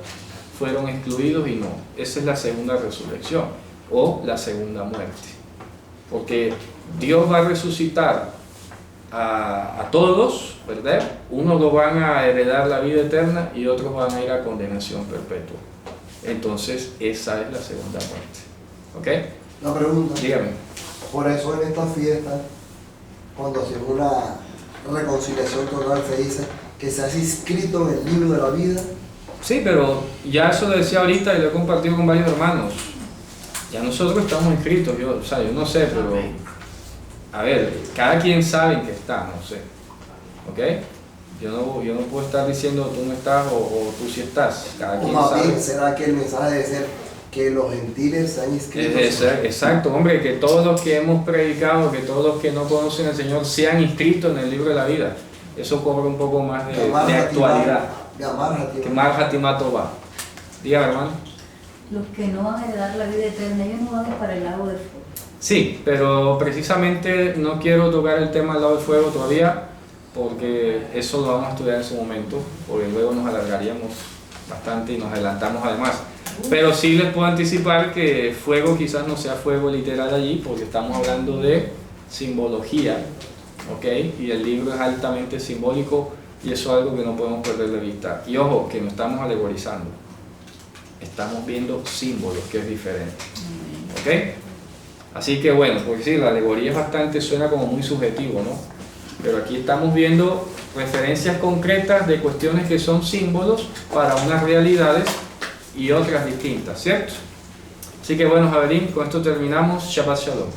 A: fueron excluidos y no. Esa es la segunda resurrección o la segunda muerte. Porque Dios va a resucitar a todos, ¿verdad? Unos lo van a heredar la vida eterna y otros van a ir a condenación perpetua. Entonces, esa es la segunda muerte. ¿Ok?
C: Una pregunta.
A: Dígame.
C: Por eso en esta fiesta, cuando hacemos una reconciliación total, se dice que se ha inscrito en el libro de la vida.
A: Sí, pero ya eso lo decía ahorita y lo he compartido con varios hermanos. Ya nosotros estamos inscritos, yo no sé, pero a ver, cada quien sabe en qué está, no sé. ¿Ok? Yo no puedo estar diciendo tú no estás o tú sí estás. Cada
C: O
A: quien
C: más
A: sabe.
C: bien, ¿será que el mensaje debe ser que los gentiles se han inscrito?
A: Exacto, hombre, que todos los que hemos predicado, que todos los que no conocen al Señor sean inscritos en el libro de la vida. Eso cobra un poco más de actualidad. Gemar Hatimatova. Diga, hermano.
J: Los que no van a heredar la vida eterna, ellos no van a ir para el lago del fuego.
A: Sí, pero precisamente no quiero tocar el tema del lado del fuego todavía, porque eso lo vamos a estudiar en su momento, porque luego nos alargaríamos bastante y nos adelantamos además. Pero sí les puedo anticipar que fuego quizás no sea fuego literal allí, porque estamos hablando de simbología, ¿ok? Y el libro es altamente simbólico y eso es algo que no podemos perder de vista. Y ojo, que no estamos alegorizando, estamos viendo símbolos, que es diferente, ¿ok? Así que bueno, porque sí, la alegoría es bastante, suena como muy subjetivo, ¿no? Pero aquí estamos viendo referencias concretas de cuestiones que son símbolos para unas realidades y otras distintas, ¿cierto? Así que bueno, Javelin, con esto terminamos. Shabbat Shalom.